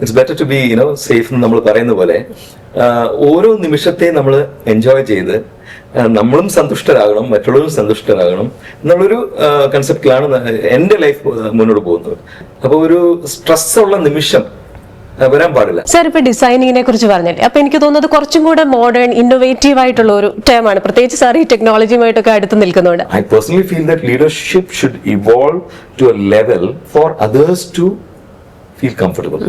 It's better to be safe എന്ന് നമ്മൾ പറയുന്ന പോലെ ഓരോ നിമിഷത്തെയും നമ്മൾ എൻജോയ് ചെയ്ത് നമ്മളും സന്തുഷ്ടരാകണം, മറ്റുള്ളവരും സന്തുഷ്ടരാകണം എന്നുള്ളൊരു കൺസെപ്റ്റിലാണ് എൻ്റെ ലൈഫ് മുന്നോട്ട് പോകുന്നത്. അപ്പോൾ ഒരു സ്ട്രെസ് ഉള്ള നിമിഷം വരാൻ പാടില്ല. സാർ ഇപ്പൊ ഡിസൈനിങ്ങിനെ കുറിച്ച് പറഞ്ഞില്ലേ, അപ്പൊ എനിക്ക് തോന്നുന്നത് കുറച്ചും കൂടെ മോഡേൺ ഇന്നോവേറ്റീവ് ആയിട്ടുള്ള ഒരു ടേമാണ്, പ്രത്യേകിച്ച് സാർ ഈ ടെക്നോളജിയുമായിട്ടൊക്കെ അടുത്ത് നിൽക്കുന്നുണ്ട്. I personally feel that leadership should evolve to a level for others to feel comfortable.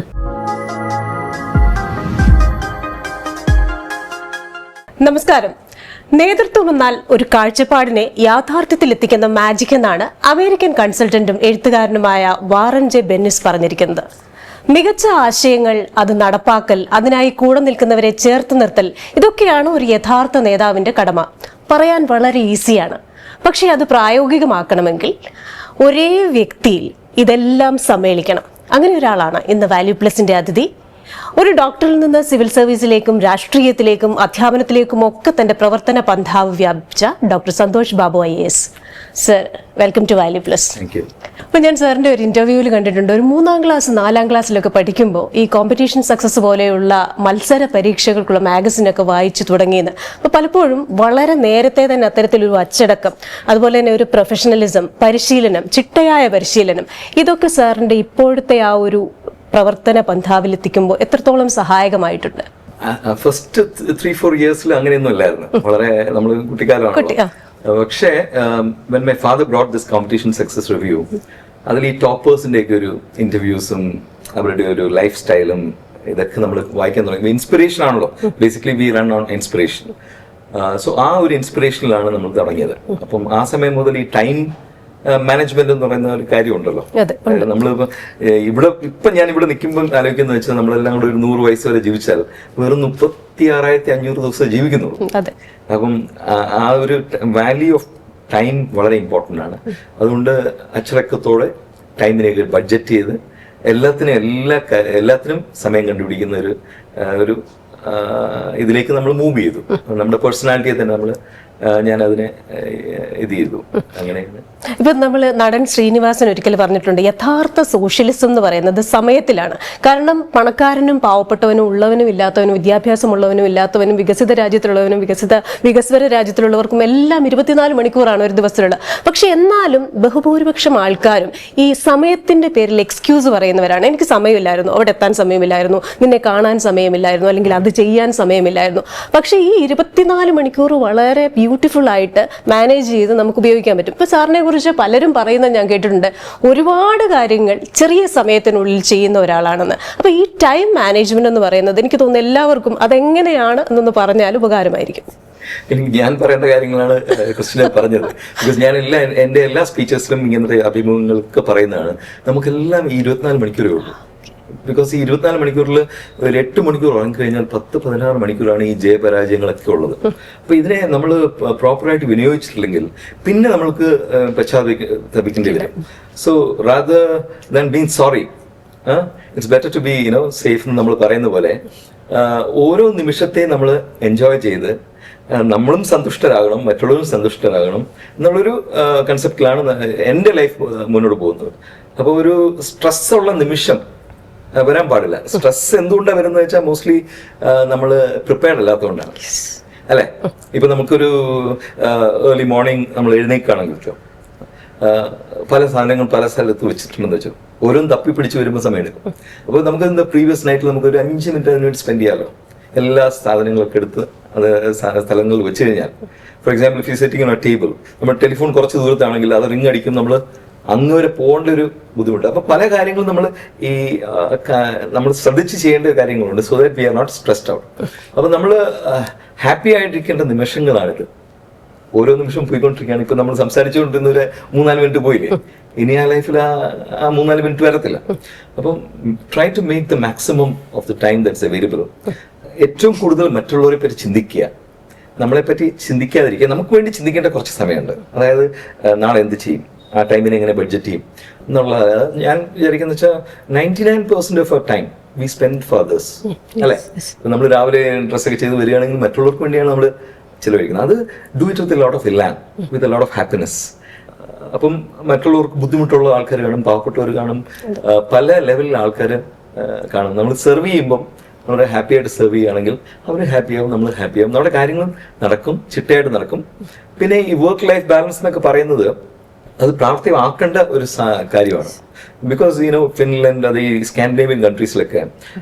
നമസ്കാരം. നേതൃത്വം എന്നാൽ ഒരു കാഴ്ചപ്പാടിനെ യാഥാർത്ഥ്യത്തിൽ എത്തിക്കുന്ന മാജിക് എന്നാണ് അമേരിക്കൻ കൺസൾട്ടന്റും എഴുത്തുകാരനുമായ വാറൻ ജെ ബെന്നിസ് പറഞ്ഞിരിക്കുന്നത്. മികച്ച ആശയങ്ങൾ, അത് നടപ്പാക്കൽ, അതിനായി കൂടെ നിൽക്കുന്നവരെ ചേർത്ത് നിർത്തൽ, ഇതൊക്കെയാണ് ഒരു യഥാർത്ഥ നേതാവിന്റെ കടമ. പറയാൻ വളരെ ഈസിയാണ്, പക്ഷെ അത് പ്രായോഗികമാക്കണമെങ്കിൽ ഒരേ വ്യക്തിയിൽ ഇതെല്ലാം സമ്മേളിക്കണം. അങ്ങനെ ഒരാളാണ് ഇന്ന് വാല്യൂ പ്ലസിന്റെ അതിഥി. ഒരു ഡോക്ടറിൽ നിന്ന് സിവിൽ സർവീസിലേക്കും രാഷ്ട്രീയത്തിലേക്കും അധ്യാപനത്തിലേക്കും ഒക്കെ തന്റെ പ്രവർത്തന പന്ഥാവ് വ്യാപിച്ച doctor Santhosh Babu IAS. Sir, welcome to value plus. അപ്പൊ ഞാൻ സാറിന്റെ ഒരു ഇന്റർവ്യൂവിൽ കണ്ടിട്ടുണ്ട്, ഒരു 3ാം ക്ലാസ് 4ാം ക്ലാസ്സിലൊക്കെ പഠിക്കുമ്പോൾ ഈ കോമ്പറ്റീഷൻ സക്സസ് പോലെയുള്ള മത്സര പരീക്ഷകൾക്കുള്ള മാഗസിനൊക്കെ വായിച്ചു തുടങ്ങിയെന്ന്. അപ്പൊ പലപ്പോഴും വളരെ നേരത്തെ തന്നെ അത്തരത്തിലൊരു അച്ചടക്കം, അതുപോലെ തന്നെ ഒരു പ്രൊഫഷണലിസം, പരിശീലനം, ചിട്ടയായ പരിശീലനം, ഇതൊക്കെ സാറിന്റെ ഇപ്പോഴത്തെ ആ ഒരു പ്രവർത്തന പന്ഥാവിലെത്തിക്കുമ്പോൾ എത്രത്തോളം സഹായകമായിട്ടുണ്ട്? ഫസ്റ്റ് 3-4 ഇയേഴ്സിൽ അങ്ങനെയൊന്നും ഇല്ലായിരുന്നു, വളരെ നമ്മൾ കുട്ടിക്കാലമാണ്. പക്ഷേ when my father brought this competition success review, അതിൽ ഈ ടോപ്പേഴ്സിന്റെ ഒക്കെ ഒരു ഇന്റർവ്യൂസും അവരുടെ ഒരു ലൈഫ് സ്റ്റൈലും ഇതൊക്കെ നമ്മൾ വായിക്കാൻ തുടങ്ങി. ഇൻസ്പിറേഷൻ ആണല്ലോ, basically we run on inspiration. So ആ ഒരു ഇൻസ്പിറേഷനിലാണ് നമ്മൾ തുടങ്ങിയത്. അപ്പം ആ സമയം മുതൽ ഈ ടൈം മാനേജ്മെന്റ് എന്ന് പറയുന്ന ഒരു കാര്യമുണ്ടല്ലോ. നമ്മളിപ്പോ ഇപ്പൊ ഞാൻ ഇവിടെ നിൽക്കുമ്പോൾ ആലോചിക്കുന്ന വെച്ചാൽ നമ്മളെല്ലാം കൂടെ ഒരു 100 വയസ്സ് വരെ ജീവിച്ചാൽ വെറും 36,500 ദിവസം ജീവിക്കുന്നുള്ളൂ. അപ്പം ആ ഒരു വാല്യൂ ഓഫ് ടൈം വളരെ ഇമ്പോർട്ടൻ്റ് ആണ്. അതുകൊണ്ട് അച്ചടക്കത്തോടെ ടൈമിനെ ബഡ്ജറ്റ് ചെയ്ത് എല്ലാത്തിനും സമയം കണ്ടുപിടിക്കുന്ന ഒരു ഇതിലേക്ക് നമ്മൾ മൂവ് ചെയ്തു. നമ്മുടെ പേഴ്സണാലിറ്റിയെ തന്നെ ഞാൻ അതിനെ ഇത് ചെയ്തു. അങ്ങനെയാണ്. ഇപ്പൊ നമ്മൾ നടൻ ശ്രീനിവാസൻ ഒരിക്കൽ പറഞ്ഞിട്ടുണ്ട്, യഥാർത്ഥ സോഷ്യലിസം എന്ന് പറയുന്നത് സമയത്തിലാണ്. കാരണം പണക്കാരനും പാവപ്പെട്ടവനും, ഉള്ളവനും ഇല്ലാത്തവനും, വിദ്യാഭ്യാസമുള്ളവനും ഇല്ലാത്തവനും, വികസിത രാജ്യത്തിലുള്ളവനും വികസ്വര രാജ്യത്തിലുള്ളവർക്കും എല്ലാം 24 മണിക്കൂറാണ് ഒരു ദിവസത്തിലുള്ള. പക്ഷെ എന്നാലും ബഹുഭൂരിപക്ഷം ആൾക്കാരും ഈ സമയത്തിന്റെ പേരിൽ എക്സ്ക്യൂസ് പറയുന്നവരാണ്. എനിക്ക് സമയമില്ലായിരുന്നു, അവിടെ എത്താൻ സമയമില്ലായിരുന്നു, നിന്നെ കാണാൻ സമയമില്ലായിരുന്നു, അല്ലെങ്കിൽ അത് ചെയ്യാൻ സമയമില്ലായിരുന്നു. പക്ഷെ ഈ 24 മണിക്കൂർ വളരെ ബ്യൂട്ടിഫുൾ ആയിട്ട് മാനേജ് ചെയ്ത് നമുക്ക് ഉപയോഗിക്കാൻ പറ്റും. ഇപ്പൊ സാറിനെ കുറിച്ച് പലരും പറയുന്നത് ഞാൻ കേട്ടിട്ടുണ്ട്, ഒരുപാട് കാര്യങ്ങൾ ചെറിയ സമയത്തിനുള്ളിൽ ചെയ്യുന്ന ഒരാളാണെന്ന്. അപ്പൊ ഈ ടൈം മാനേജ്മെന്റ് എന്ന് പറയുന്നത് എനിക്ക് തോന്നുന്നു എല്ലാവർക്കും അതെങ്ങനെയാണ് എന്നൊന്ന് പറഞ്ഞാൽ ഉപകാരമായിരിക്കും. എനിക്ക് ഞാൻ പറയേണ്ട കാര്യങ്ങളാണ് ക്രിസ്റ്റിന പറഞ്ഞത്. ബിക്കോസ് ഞാൻ എൻ്റെ എല്ലാ സ്പീച്ചസിലും ഇങ്ങനത്തെ അഭിമുഖങ്ങൾക്ക് പറയുന്നതാണ്, നമുക്കെല്ലാം ഈ 24 മണിക്കൂറേ ഉള്ളൂ. ബിക്കോസ് ഈ 24 മണിക്കൂറിൽ ഒരു 8 മണിക്കൂർ ഉറങ്ങിക്കഴിഞ്ഞാൽ 10-16 മണിക്കൂറാണ് ഈ ജയപരാജയങ്ങളൊക്കെ ഉള്ളത്. അപ്പൊ ഇതിനെ നമ്മൾ പ്രോപ്പറായിട്ട് വിനിയോഗിച്ചിട്ടില്ലെങ്കിൽ പിന്നെ നമ്മൾക്ക് പശ്ചാത്തപിക്കേണ്ടി വരും. So rather than being sorry, it's better to be safe എന്ന് നമ്മൾ പറയുന്ന പോലെ ഓരോ നിമിഷത്തെയും നമ്മൾ എൻജോയ് ചെയ്ത് നമ്മളും സന്തുഷ്ടരാകണം, മറ്റുള്ളവരും സന്തുഷ്ടരാകണം എന്നുള്ളൊരു കൺസെപ്റ്റിലാണ് എൻ്റെ ലൈഫ് മുന്നോട്ട് പോകുന്നത്. അപ്പോൾ ഒരു സ്ട്രെസ് ഉള്ള നിമിഷം വരാൻ പാടില്ല. സ്ട്രെസ് എന്തുകൊണ്ടാണ് വരുന്നത് വെച്ചാൽ മോസ്റ്റ്ലി നമ്മൾ പ്രിപ്പയർഡ് അല്ലാത്തതുകൊണ്ടാണ്, അല്ലെ? ഇപ്പൊ നമുക്കൊരു ഏർലി മോർണിംഗ് നമ്മൾ എഴുന്നേൽക്കുകയാണെങ്കിൽ പല സാധനങ്ങൾ പല സ്ഥലത്ത് വെച്ചിട്ടുണ്ടെന്ന് വെച്ചു, ഓരോന്നും തപ്പി പിടിച്ച് വരുമ്പോൾ സമയം എടുക്കും. അപ്പോൾ നമുക്ക് പ്രീവിയസ് നൈറ്റിൽ നമുക്ക് ഒരു 5 മിനിറ്റ് അതിന് വേണ്ടി സ്പെൻഡ് ചെയ്യാമല്ലോ. എല്ലാ സാധനങ്ങളൊക്കെ എടുത്ത് അത് സ്ഥലങ്ങളിൽ വെച്ച് കഴിഞ്ഞാൽ, for example if you setting on A table, നമ്മുടെ ടെലിഫോൺ കുറച്ച് ദൂരത്താണെങ്കിൽ അത് റിംഗ് അടിക്കും, നമ്മൾ അങ്ങ് വരെ പോകേണ്ട ഒരു ബുദ്ധിമുട്ട്. അപ്പൊ പല കാര്യങ്ങളും നമ്മൾ ശ്രദ്ധിച്ച് ചെയ്യേണ്ട കാര്യങ്ങളുണ്ട്, so that we are not stressed out. അപ്പൊ നമ്മൾ ഹാപ്പി ആയിട്ടിരിക്കേണ്ട നിമിഷങ്ങളാണിത്. ഓരോ നിമിഷം പോയിക്കൊണ്ടിരിക്കുകയാണ്. ഇപ്പൊ നമ്മൾ സംസാരിച്ചുകൊണ്ടിരുന്ന ഒരു 3-4 മിനിറ്റ് പോയില്ലേ, ഇനി ആ ലൈഫിൽ ആ 3-4 മിനിറ്റ് വരത്തില്ല. അപ്പം try to make the maximum of the time that's available. ഏറ്റവും കൂടുതൽ മറ്റുള്ളവരെ പറ്റി ചിന്തിക്കുക, നമ്മളെ പറ്റി ചിന്തിക്കാതിരിക്കുക. നമുക്ക് വേണ്ടി ചിന്തിക്കേണ്ട കുറച്ച് സമയമുണ്ട്. അതായത് നാളെ എന്ത് ചെയ്യും, ആ ടൈമിനെ എങ്ങനെ ബഡ്ജറ്റ് ചെയ്യും എന്നുള്ള. ഞാൻ വിചാരിക്കുന്ന വെച്ചാൽ 99% of our time we spend for others, അല്ലെ? നമ്മൾ രാവിലെ ഡ്രസ്സൊക്കെ ചെയ്ത് വരികയാണെങ്കിൽ മറ്റുള്ളവർക്ക് വേണ്ടിയാണ് നമ്മൾ ചിലവഴിക്കുന്നത്. അത് do it with a lot of elan, with a lot of happiness. അപ്പം മറ്റുള്ളവർക്ക് ബുദ്ധിമുട്ടുള്ള ആൾക്കാർ കാണും, പാവപ്പെട്ടവർ കാണും, പല ലെവലിൽ ആൾക്കാർ കാണും. നമ്മൾ സെർവ് ചെയ്യുമ്പം നമ്മുടെ ഹാപ്പി ആയിട്ട് സെർവ് ചെയ്യുകയാണെങ്കിൽ അവർ ഹാപ്പിയാവും, നമ്മൾ ഹാപ്പിയാവും, നമ്മുടെ കാര്യങ്ങളും നടക്കും, ചിട്ടയായിട്ട് നടക്കും. പിന്നെ ഈ വർക്ക് ലൈഫ് ബാലൻസ് എന്നൊക്കെ പറയുന്നത് അത് പ്രാവർത്തികമാക്കേണ്ട ഒരു കാര്യമാണ്. ബിക്കോസ് ഫിൻലൻഡ്, അത് ഈ സ്കാൻഡിനേവിയൻ കൺട്രീസിലൊക്കെ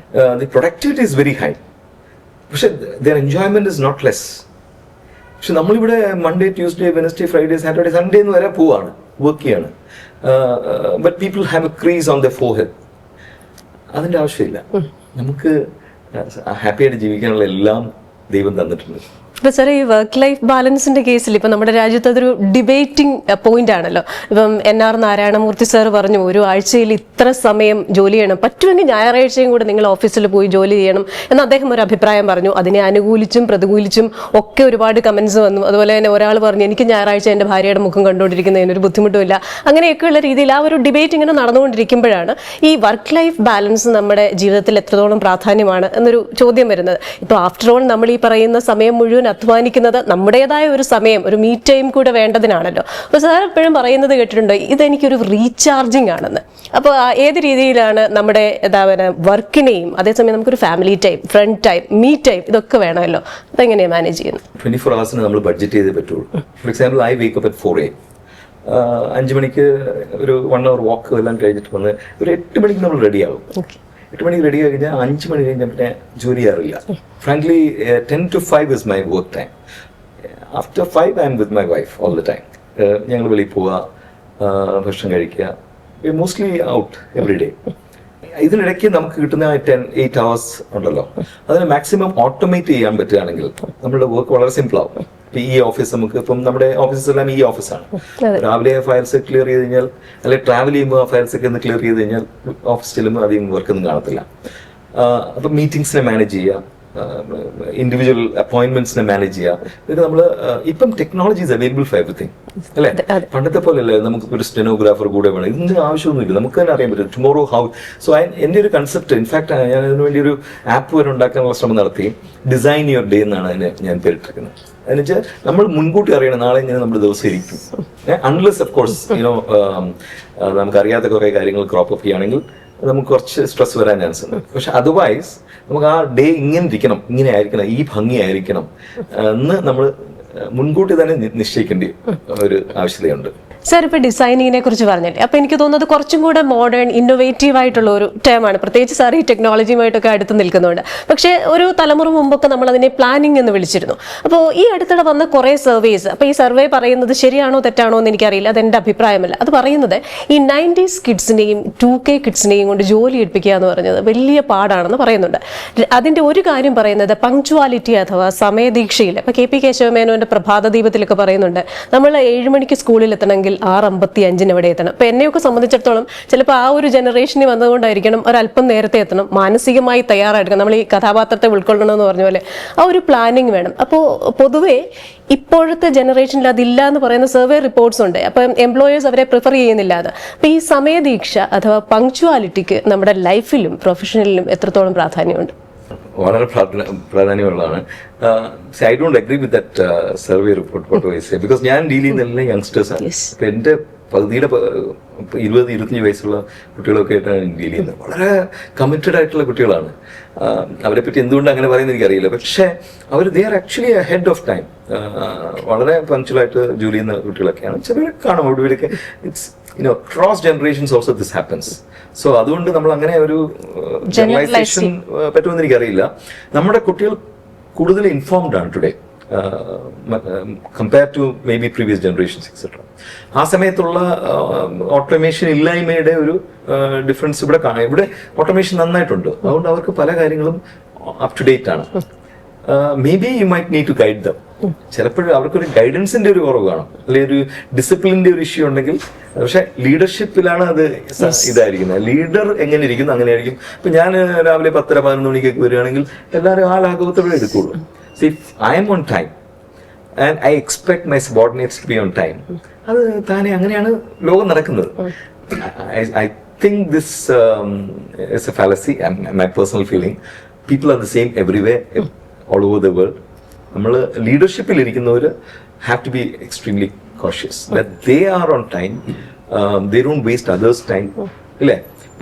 the productivity is very high, പക്ഷെ their enjoyment is not less. പക്ഷെ നമ്മളിവിടെ Monday, Tuesday, Wednesday, Friday, Saturday, Sunday എന്ന് വരെ പോവാണ്, വർക്ക് ചെയ്യാണ്. But people have a crease on the forehead. അതിൻ്റെ ആവശ്യമില്ല. നമുക്ക് ഹാപ്പിയായിട്ട് ജീവിക്കാനുള്ള എല്ലാം ദൈവം തന്നിട്ടുണ്ട്. ഇപ്പൊ സാർ, ഈ വർക്ക് ലൈഫ് ബാലൻസിന്റെ കേസിൽ ഇപ്പൊ നമ്മുടെ രാജ്യത്ത് അതൊരു ഡിബേറ്റിംഗ് പോയിന്റ് ആണല്ലോ. ഇപ്പം NR നാരായണമൂർത്തി സാർ പറഞ്ഞു ഒരു ആഴ്ചയിൽ ഇത്ര സമയം ജോലി ചെയ്യണം, പറ്റുമെങ്കിൽ ഞായറാഴ്ചയും കൂടെ നിങ്ങൾ ഓഫീസിൽ പോയി ജോലി ചെയ്യണം എന്ന് അദ്ദേഹം ഒരു അഭിപ്രായം പറഞ്ഞു. അതിനെ അനുകൂലിച്ചും പ്രതികൂലിച്ചും ഒക്കെ ഒരുപാട് കമന്റ്സ് വന്നു. അതുപോലെ തന്നെ ഒരാൾ പറഞ്ഞു എനിക്ക് ഞായറാഴ്ച എൻ്റെ ഭാര്യയുടെ മുഖം കണ്ടുകൊണ്ടിരിക്കുന്നതിന് ഒരു ബുദ്ധിമുട്ടുമില്ല. അങ്ങനെയൊക്കെയുള്ള രീതിയിൽ ആ ഒരു ഡിബേറ്റ് ഇങ്ങനെ നടന്നുകൊണ്ടിരിക്കുമ്പോഴാണ് ഈ വർക്ക് ലൈഫ് ബാലൻസ് നമ്മുടെ ജീവിതത്തിൽ എത്രത്തോളം പ്രാധാന്യമാണ് എന്നൊരു ചോദ്യം വരുന്നത്. ഇപ്പോൾ ആഫ്റ്റർ ഓൾ നമ്മൾ ഈ പറയുന്ന സമയം മുഴുവൻ അധ്വാനിക്കുന്നത് നമ്മുടേതായ ഒരു സമയം, ഒരു മീ ടൈം കൂടെ വേണ്ടതിനാണല്ലോ. അപ്പോൾ സാർ എപ്പോഴും പറയുന്നത് കേട്ടിട്ടുണ്ട് ഇതെനിക്കൊരു റീചാർജിങ് ആണെന്ന്. അപ്പോൾ ഏത് രീതിയിലാണ് നമ്മുടെ വർക്കിനെയും അതേസമയം നമുക്കൊരു family time, friend time, me time ഇതൊക്കെ വേണമല്ലോ, അതെങ്ങനെയാണ് മാനേജ് ചെയ്യുന്നത്? 24 hours നമ്മൾ ബഡ്ജറ്റ് ചെയ്തേ പറ്റുള്ളൂ. For example, I wake up at 4 AM. 5 മണിക്ക് ഒരു 1 hour വാക്ക് എല്ലാം കഴിഞ്ഞിട്ട് വന്ന് ഒരു 8 മണിക്ക് നമ്മൾ റെഡിയാകും. 8 മണിക്ക് റെഡി ആയി കഴിഞ്ഞാൽ 5 മണി കഴിഞ്ഞാൽ പിന്നെ ജോലി ചെയ്യാറില്ല. Frankly 10 to 5 is my work time. After 5 I am with my wife all the time. ഞങ്ങൾ വെളിയിൽ പോവുക, ഭക്ഷണം കഴിക്കുക, മോസ്റ്റ്ലി ഔട്ട് എവറി ഡേ. ഇതിനിടയ്ക്ക് നമുക്ക് കിട്ടുന്ന 8 hours ഉണ്ടല്ലോ, അതിന് മാക്സിമം ഓട്ടോമേറ്റ് ചെയ്യാൻ പറ്റുകയാണെങ്കിൽ നമ്മളുടെ വർക്ക് വളരെ സിമ്പിൾ ആവും. ഈ ഓഫീസ് നമുക്ക് ഇപ്പം നമ്മുടെ ഓഫീസസ് എല്ലാം ഈ ഓഫീസാണ്. രാവിലെ ഫയൽസ് ക്ലിയർ ചെയ്ത് കഴിഞ്ഞാൽ, അല്ലെങ്കിൽ ട്രാവൽ ചെയ്യുമ്പോൾ ആ ഫയൽസ് ഒക്കെ ഒന്ന് ക്ലിയർ ചെയ്ത് കഴിഞ്ഞാൽ ഓഫീസ് ചെല്ലുമ്പോൾ അധികം വർക്കൊന്നും കാണത്തില്ല. അപ്പം മീറ്റിംഗ്സിനെ മാനേജ് ചെയ്യുക, ഇൻഡിവിജ്വൽ അപ്പോയിന്റ്മെന്റ്സിനെ മാനേജ് ചെയ്യുക. ഇതൊക്കെ നമ്മൾ ഇപ്പം technology is available for everything അല്ലേ? പണ്ടത്തെ പോലെ അല്ലേ നമുക്ക് ഒരു സ്റ്റെനോഗ്രാഫർ കൂടെ വേണം, ഇതിന്റെ ആവശ്യമൊന്നുമില്ല, നമുക്ക് തന്നെ അറിയാൻ പറ്റും ടുമോറോ ഹൗ. സോ എൻ്റെ ഒരു കൺസെപ്റ്റ്, ഇൻഫാക്ട് ഞാൻ അതിനു വേണ്ടി ഒരു ആപ്പ് വരെ ഉണ്ടാക്കാനുള്ള ശ്രമം നടത്തി. ഡിസൈൻ യുവർ ഡേ എന്നാണ് അതിനെ ഞാൻ പേരിട്ടിരിക്കുന്നത്. എന്ന് വെച്ചാൽ നമ്മൾ മുൻകൂട്ടി അറിയണം നാളെ ഇങ്ങനെ നമ്മുടെ ദിവസം ഇരിക്കും. അൺലെസ് ഓഫ് കോഴ്സ് നമുക്കറിയാത്ത കുറേ കാര്യങ്ങൾ ക്രോപ്പ് അപ്പ് ചെയ്യുകയാണെങ്കിൽ നമുക്ക് കുറച്ച് സ്ട്രെസ് വരാൻ ചാൻസ് ഉണ്ട്. പക്ഷെ അതർവൈസ് നമുക്ക് ആ ഡേ ഇങ്ങനെ ഇരിക്കണം, ഇങ്ങനെ ആയിരിക്കണം, ഈ ഭംഗി ആയിരിക്കണം എന്ന് നമ്മൾ മുൻകൂട്ടി തന്നെ നിശ്ചയിക്കേണ്ട ഒരു ആവശ്യതയുണ്ട്. സാർ ഇപ്പോൾ ഡിസൈനിങ്ങിനെ കുറിച്ച് പറഞ്ഞില്ലേ, അപ്പോൾ എനിക്ക് തോന്നുന്നത് കുറച്ചും കൂടെ മോഡേൺ, ഇന്നോവേറ്റീവ് ആയിട്ടുള്ള ഒരു ടേമാണ്, പ്രത്യേകിച്ച് സാർ ഈ ടെക്നോളജിയുമായിട്ടൊക്കെ അടുത്ത് നിൽക്കുന്നുണ്ട്. പക്ഷേ ഒരു തലമുറ മുമ്പൊക്കെ നമ്മൾ അതിനെ പ്ലാനിങ് എന്ന് വിളിച്ചിരുന്നു. അപ്പോൾ ഈ അടുത്തിടെ വന്ന കുറേ സർവേസ്, അപ്പോൾ ഈ സർവേ പറയുന്നത് ശരിയാണോ തെറ്റാണോ എന്ന് എനിക്കറിയില്ല, അതെൻ്റെ അഭിപ്രായമല്ല. അത് പറയുന്നത് ഈ 90s കിഡ്സിനെയും 2K കിഡ്സിനെയും കൊണ്ട് ജോലി എടുപ്പിക്കുക എന്ന് പറഞ്ഞത് വലിയ പാടാണെന്ന് പറയുന്നുണ്ട്. അതിൻ്റെ ഒരു കാര്യം പറയുന്നത് പങ്ക്ച്വാലിറ്റി അഥവാ സമയദീക്ഷയിൽ. ഇപ്പോൾ KP കേശവമേനോൻ്റെ പ്രഭാത ദീപത്തിലൊക്കെ പറയുന്നുണ്ട് നമ്മൾ 7 മണിക്ക് സ്കൂളിൽ എത്തണമെങ്കിൽ 6:55 അവിടെ എത്തണം. അപ്പം എന്നെയൊക്കെ സംബന്ധിച്ചിടത്തോളം ചിലപ്പോൾ ആ ഒരു ജനറേഷനിൽ വന്നതുകൊണ്ടായിരിക്കണം ഒരല്പം നേരത്തെ എത്തണം, മാനസികമായി തയ്യാറെടുക്കണം, നമ്മൾ ഈ കഥാപാത്രത്തെ ഉൾക്കൊള്ളണമെന്ന് പറഞ്ഞ പോലെ ആ ഒരു പ്ലാനിങ് വേണം. അപ്പോൾ പൊതുവേ ഇപ്പോഴത്തെ ജനറേഷനിൽ അതില്ല എന്ന് പറയുന്ന സർവേ റിപ്പോർട്ട്സ് ഉണ്ട്. അപ്പം എംപ്ലോയേഴ്സ് അവരെ പ്രിഫർ ചെയ്യുന്നില്ല അത്. അപ്പോൾ ഈ സമയദീക്ഷ അഥവാ പങ്ക്ച്വാലിറ്റിക്ക് നമ്മുടെ ലൈഫിലും പ്രൊഫഷണലിലും എത്രത്തോളം പ്രാധാന്യമുണ്ട്? വളരെ പ്രാധാന്യമുള്ളതാണ്. I don't agree with that survey report because ഞാൻ ഡീൽ ചെയ്യുന്ന യങ്സ്റ്റേഴ്സ് ആണ്. ഇപ്പൊ എന്റെ പകുതിയുടെ 20-25 വയസ്സുള്ള കുട്ടികളൊക്കെ ആയിട്ടാണ് ഡീൽ ചെയ്യുന്നത്. വളരെ കമ്മിറ്റഡ് ആയിട്ടുള്ള കുട്ടികളാണ്. അവരെ പറ്റി എന്തുകൊണ്ട് അങ്ങനെ പറയുന്നത് എനിക്കറിയില്ല. പക്ഷേ അവർ they are actually head of time. വളരെ പങ്ക്ച്വലായിട്ട് ജോലി ചെയ്യുന്ന കുട്ടികളൊക്കെയാണ്. ചിലർ കാണും ഇവിടെയൊക്കെ. It's cross generations also this happens. So അതുകൊണ്ട് നമ്മൾ അങ്ങനെ ഒരു ജനറലൈസേഷൻ പറ്റുമെന്ന് എനിക്കറിയില്ല. നമ്മുടെ കുട്ടികൾ കൂടുതൽ ഇൻഫോംഡ് ആണ് today compare to maybe previous generations etcetera. ആ സമയത്തുള്ള ഓട്ടോമേഷൻ ഇല്ലായ്മയുടെ ഒരു ഡിഫറൻസ് ഇവിടെ കാണാം. ഇവിടെ ഓട്ടോമേഷൻ നന്നായിട്ടുണ്ട്, അതുകൊണ്ട് അവർക്ക് പല കാര്യങ്ങളും അപ് ടു ഡേറ്റ് ആണ്. Maybe you might need to guide them. ചിലപ്പോഴും അവർക്കൊരു ഗൈഡൻസിന്റെ ഒരു കുറവ് കാണും, അല്ലെങ്കിൽ ഒരു ഡിസിപ്ലിന്റെ ഒരു ഇഷ്യൂ ഉണ്ടെങ്കിൽ. പക്ഷെ ലീഡർഷിപ്പിലാണ് അത് ഇതായിരിക്കുന്നത്. ലീഡർ എങ്ങനെ ഇരിക്കുന്നു അങ്ങനെ ആയിരിക്കും. ഇപ്പൊ ഞാൻ രാവിലെ 10-11 മണിക്കൊക്കെ വരികയാണെങ്കിൽ എല്ലാവരും ആ ലാഘവത്തോടെ എടുക്കുള്ളൂ. So if I am on time and I expect my subordinates to be on time, അത് താനെ അങ്ങനെയാണ് ലോകം നടക്കുന്നത്. I think this is a fallacy, my personal feeling. People are the same everywhere, all over the world. നമ്മൾ ലീഡർഷിപ്പിൽ ഇരിക്കുന്നവർ have to be extremely cautious that they are on time, they don't waste others' time. ഇല്ലേ?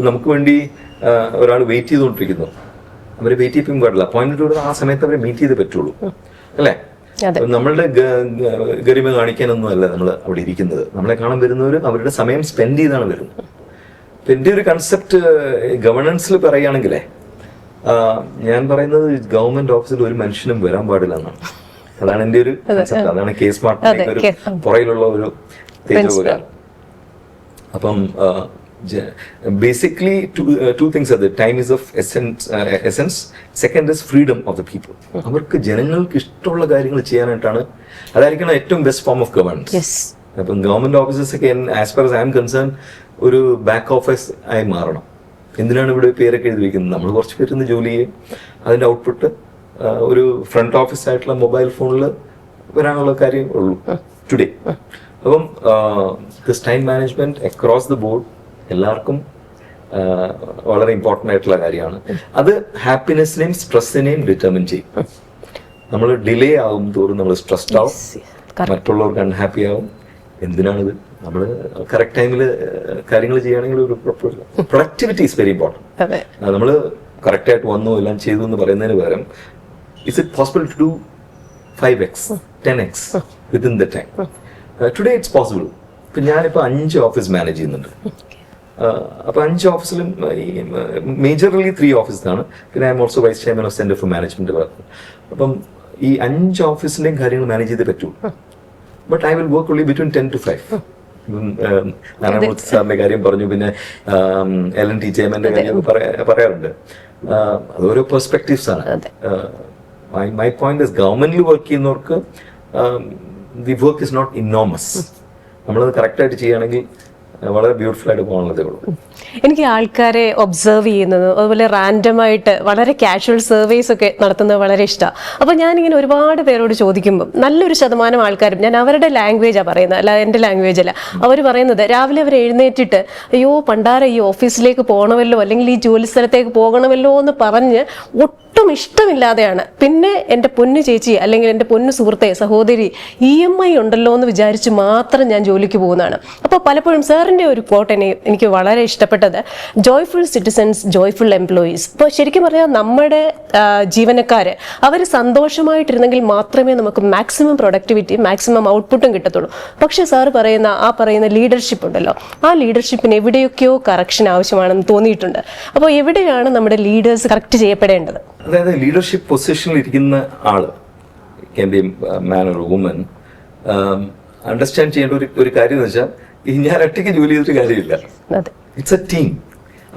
നമുക്ക് വേണ്ടി ഒരാൾ wait ചെയ്തുകൊണ്ടിരിക്കുന്നു, അവരെ wait ചെയ്യിപ്പിക്കാൻ പാടില്ല. Appointment ആ സമയത്ത് അവരെ മീറ്റ് ചെയ്തേ പറ്റുള്ളൂ, അല്ലേ? നമ്മളുടെ ഗരിമ കാണിക്കാനൊന്നും അല്ല നമ്മൾ അവിടെ ഇരിക്കുന്നത്. നമ്മളെ കാണാൻ വരുന്നവർ അവരുടെ സമയം സ്പെൻഡ് ചെയ്താണ് വരുന്നത്. അപ്പൊ എൻ്റെ ഒരു കൺസെപ്റ്റ് ഗവർണൻസിൽ പറയുകയാണെങ്കിലേ, ഞാൻ പറയുന്നത് ഗവൺമെന്റ് ഓഫീസിൽ ഒരു മനുഷ്യനും വരാൻ പാടില്ല എന്നാണ്. അതാണ് എൻ്റെ ഒരു കൺസെപ്റ്റ്. അതാണ് കെ സ്മാർട്ടിന്റെ ഒരു പുറയിലുള്ള ഒരു തേജോപകാരം. അപ്പം basically two things are there. Time is of essence. Second is freedom of the people. അവർക്ക് ജനങ്ങൾക്ക് ഇഷ്ടമുള്ള കാര്യങ്ങൾ ചെയ്യാനായിട്ടാണ്, അതായിരിക്കണം ഏറ്റവും ബെസ്റ്റ് ഫോം ഓഫ് ഗവേണൻസ്. അപ്പം ഗവൺമെന്റ് ഓഫീസേഴ്സ് ഒക്കെ as far as I M concern ഒരു ബാക്ക് ഓഫീസ് ആയി മാറണം. എന്തിനാണ് ഇവിടെ പേരൊക്കെ എഴുതി വയ്ക്കുന്നത്? നമ്മൾ കുറച്ച് പേരുന്ന് ജോലി ചെയ്യും, അതിന്റെ ഔട്ട്പുട്ട് ഒരു ഫ്രണ്ട് ഓഫീസ് ആയിട്ടുള്ള മൊബൈൽ ഫോണിൽ വരാനുള്ള കാര്യം ഉള്ളൂ ടുഡേ. അപ്പം this time management across the board എല്ലാവർക്കും വളരെ ഇമ്പോർട്ടൻ്റ് ആയിട്ടുള്ള കാര്യമാണ്. അത് ഹാപ്പിനെസ്സിനെയും സ്ട്രെസ്സിനെയും ഡിറ്റർമിൻ ചെയ്യും. നമ്മൾ ഡിലേ ആകും തോറും നമ്മൾ സ്ട്രെസ്ഡ് ആവും, മറ്റുള്ളവർക്ക് അൺഹാപ്പി ആവും. എന്തിനാണിത്? നമ്മൾ കറക്റ്റ് ടൈമിൽ കാര്യങ്ങൾ ചെയ്യുകയാണെങ്കിൽ ഒരു പ്രൊഡക്ടിവിറ്റി ഈസ് വെരി ഇമ്പോർട്ടൻറ്റ്. നമ്മൾ കറക്റ്റായിട്ട് വന്നു എല്ലാം ചെയ്തു എന്ന് പറയുന്നതിന് പകരം is it possible to do 5x 10x within the time? Today it's possible. ഇപ്പം ഞാനിപ്പോൾ 5 ഓഫീസ് മാനേജ് ചെയ്യുന്നുണ്ട്. അപ്പോൾ 5 ഓഫീസിലും മേജർലി 3 ഓഫീസിലാണ്. പിന്നെ I am also vice chairman of centre for management development. അപ്പം ഈ 5 ഓഫീസിന്റെയും കാര്യങ്ങൾ മാനേജ് ചെയ്തേ പറ്റൂ. But I will work only between 10 to 5. Narayana Murthy സാറിന്റെ കാര്യം പറഞ്ഞു, പിന്നെ LNT ചെയർമാന്റെ കാര്യം പറയാറുണ്ട്. അത് ഓരോ പെർസ്പെക്റ്റീവ്സ് ആണ്. മൈ പോയിന്റ് ഇസ് ഗവൺമെന്റിൽ വർക്ക് ചെയ്യുന്നവർക്ക് ദി വർക്ക് ഇസ് നോട്ട് ഇന്നോമസ്. നമ്മളത് കറക്റ്റായിട്ട് ചെയ്യുകയാണെങ്കിൽ വളരെ ബ്യൂട്ടിഫുൾ ആയിട്ട് പോകാനുള്ളതേ ഉള്ളൂ. എനിക്ക് ആൾക്കാരെ ഒബ്സർവ് ചെയ്യുന്നത്, അതുപോലെ റാൻഡമായിട്ട് വളരെ കാഷ്വൽ സർവേസ് ഒക്കെ നടത്തുന്നത് വളരെ ഇഷ്ടമാണ്. അപ്പോൾ ഞാനിങ്ങനെ ഒരുപാട് പേരോട് ചോദിക്കുമ്പം നല്ലൊരു ശതമാനം ആൾക്കാരും, ഞാൻ അവരുടെ ലാംഗ്വേജാണ് പറയുന്നത്, അല്ല എൻ്റെ ലാംഗ്വേജ് അല്ല, അവർ പറയുന്നത് രാവിലെ അവർ എഴുന്നേറ്റിട്ട് അയ്യോ പണ്ടാര ഈ ഓഫീസിലേക്ക് പോകണമല്ലോ അല്ലെങ്കിൽ ഈ ജോലി സ്ഥലത്തേക്ക് പോകണമല്ലോ എന്ന് പറഞ്ഞ് ഒട്ടും ഇഷ്ടമില്ലാതെയാണ് പിന്നെ എൻ്റെ പൊന്നു ചേച്ചി അല്ലെങ്കിൽ എൻ്റെ പൊന്നു സുഹൃത്തെ സഹോദരി EMI ഉണ്ടല്ലോ എന്ന് വിചാരിച്ച് മാത്രം ഞാൻ ജോലിക്ക് പോകുന്നതാണ്. അപ്പോൾ പലപ്പോഴും സാറിൻ്റെ ഒരു കോട്ട് എനിക്ക് വളരെ ഇഷ്ടപ്പെട്ടത്, ജോയ്ഫുൾ സിറ്റിസൺസ് ജോയ്ഫുൾ എംപ്ലോയീസ്. ഇപ്പോൾ ശരിക്കും പറഞ്ഞാൽ നമ്മുടെ ജീവനക്കാർ അവർ സന്തോഷമായിട്ടിരുന്നെങ്കിൽ മാത്രമേ നമുക്ക് മാക്സിമം പ്രൊഡക്ടിവിറ്റി മാക്സിമം ഔട്ട്പുട്ടും കിട്ടത്തുള്ളൂ. പക്ഷേ സാറ് പറയുന്ന ലീഡർഷിപ്പ് ഉണ്ടല്ലോ, ആ ലീഡർഷിപ്പിന് എവിടെയൊക്കെയോ കറക്ഷൻ ആവശ്യമാണെന്ന് തോന്നിയിട്ടുണ്ട്. അപ്പോൾ എവിടെയാണ് നമ്മുടെ ലീഡേഴ്സ് കറക്റ്റ് ചെയ്യപ്പെടേണ്ടത്? അതായത് ലീഡർഷിപ്പ് പൊസിഷനിൽ ഇരിക്കുന്ന ആള്, can be man or woman, understand ചെയ്യേണ്ട ഒരു കാര്യം എന്ന് വെച്ചാൽ, ഞാൻ ഒറ്റയ്ക്ക് ജോലി ചെയ്തിട്ട് കാര്യമില്ല. It's A team.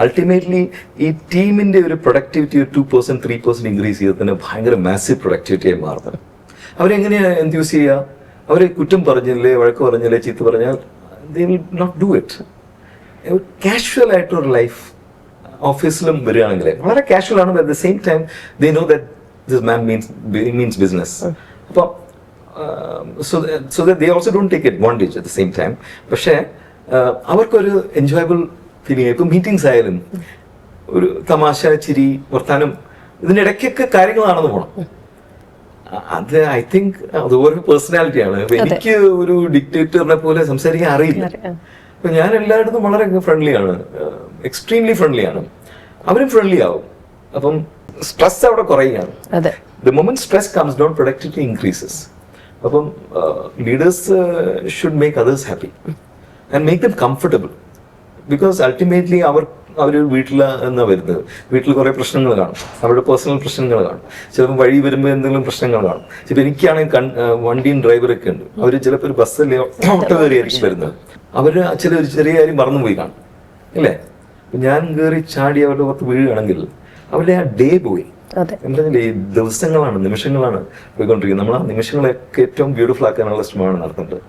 അൾട്ടിമേറ്റ്ലി ഈ ടീമിന്റെ ഒരു പ്രൊഡക്ടിവിറ്റി ഒരു 2% 3% ഇൻക്രീസ് ചെയ്ത് തന്നെ ഭയങ്കര മാസീവ് പ്രൊഡക്ടിവിറ്റിയായി മാറുന്നത്. അവരെങ്ങനെയാണ് എൻത്യൂസ് ചെയ്യുക? അവരെ കുറ്റം പറഞ്ഞില്ലേ, വഴക്ക് പറഞ്ഞില്ലേ, ചീത്ത പറഞ്ഞാൽ they will not do it. Casual ആയിട്ടൊരു ലൈഫ് ഓഫീസിലും വരികയാണെങ്കിൽ വളരെ കാഷ്വൽ ആണ്. At the same time they know that this man means business. അപ്പോൾ so that they also don't take advantage at the same time. പക്ഷേ അവർക്കൊരു എൻജോയബിൾ ഫീലിംഗ്. ഇപ്പം meetings ആയാലും ഒരു തമാശ, ചിരി, വർത്താനം, ഇതിൻ്റെ ഇടയ്ക്കൊക്കെ കാര്യങ്ങൾ നടന്നു പോകണം. അത് ഐ തിങ്ക് അത് ഓരോ പേഴ്സണാലിറ്റിയാണ്. എനിക്ക് ഒരു ഡിക്റ്റേറ്ററിനെ പോലെ സംസാരിക്കാൻ അറിയില്ല. അപ്പൊ ഞാൻ എല്ലായിടത്തും വളരെ ഫ്രണ്ട്ലിയാണ്, എക്സ്ട്രീംലി ഫ്രണ്ട്ലിയാണ്. അവരും ഫ്രണ്ട്ലി ആവും. അപ്പം സ്ട്രെസ് അവിടെ കുറയുകയാണ്. The moment stress comes down, productivity increases. അപ്പം leaders should make others happy and make them comfortable. Because ultimately അവർ വീട്ടിൽ എന്നാ വരുന്നത്, വീട്ടിൽ കുറേ പ്രശ്നങ്ങൾ കാണും, അവരുടെ പേഴ്സണൽ പ്രശ്നങ്ങൾ കാണും, ചിലപ്പോൾ വഴി വരുമ്പോൾ എന്തെങ്കിലും പ്രശ്നങ്ങൾ കാണും. ചിലപ്പോൾ എനിക്കാണെങ്കിൽ വണ്ടിയും ഡ്രൈവറൊക്കെ ഉണ്ട്, അവർ ചിലപ്പോൾ ഒരു ബസ്സിൽ ഓട്ടോ കയറിയായിരിക്കും വരുന്നത്. അവർ ഒരു ചെറിയ കാര്യം മറന്നുപോയി കാണും, ഇല്ലേ? ഞാൻ കയറി ചാടി അവരുടെ പുറത്ത് വീഴുകയാണെങ്കിൽ അവരുടെ ആ ഡേ പോയി. ഈ ദിവസങ്ങളാണ്, നിമിഷങ്ങളാണ് പോയിക്കൊണ്ടിരിക്കുന്നത്. നമ്മൾ ആ നിമിഷങ്ങളൊക്കെ ഏറ്റവും ബ്യൂട്ടിഫുൾ ആക്കാനുള്ള ശ്രമമാണ് നടത്തുന്നത്.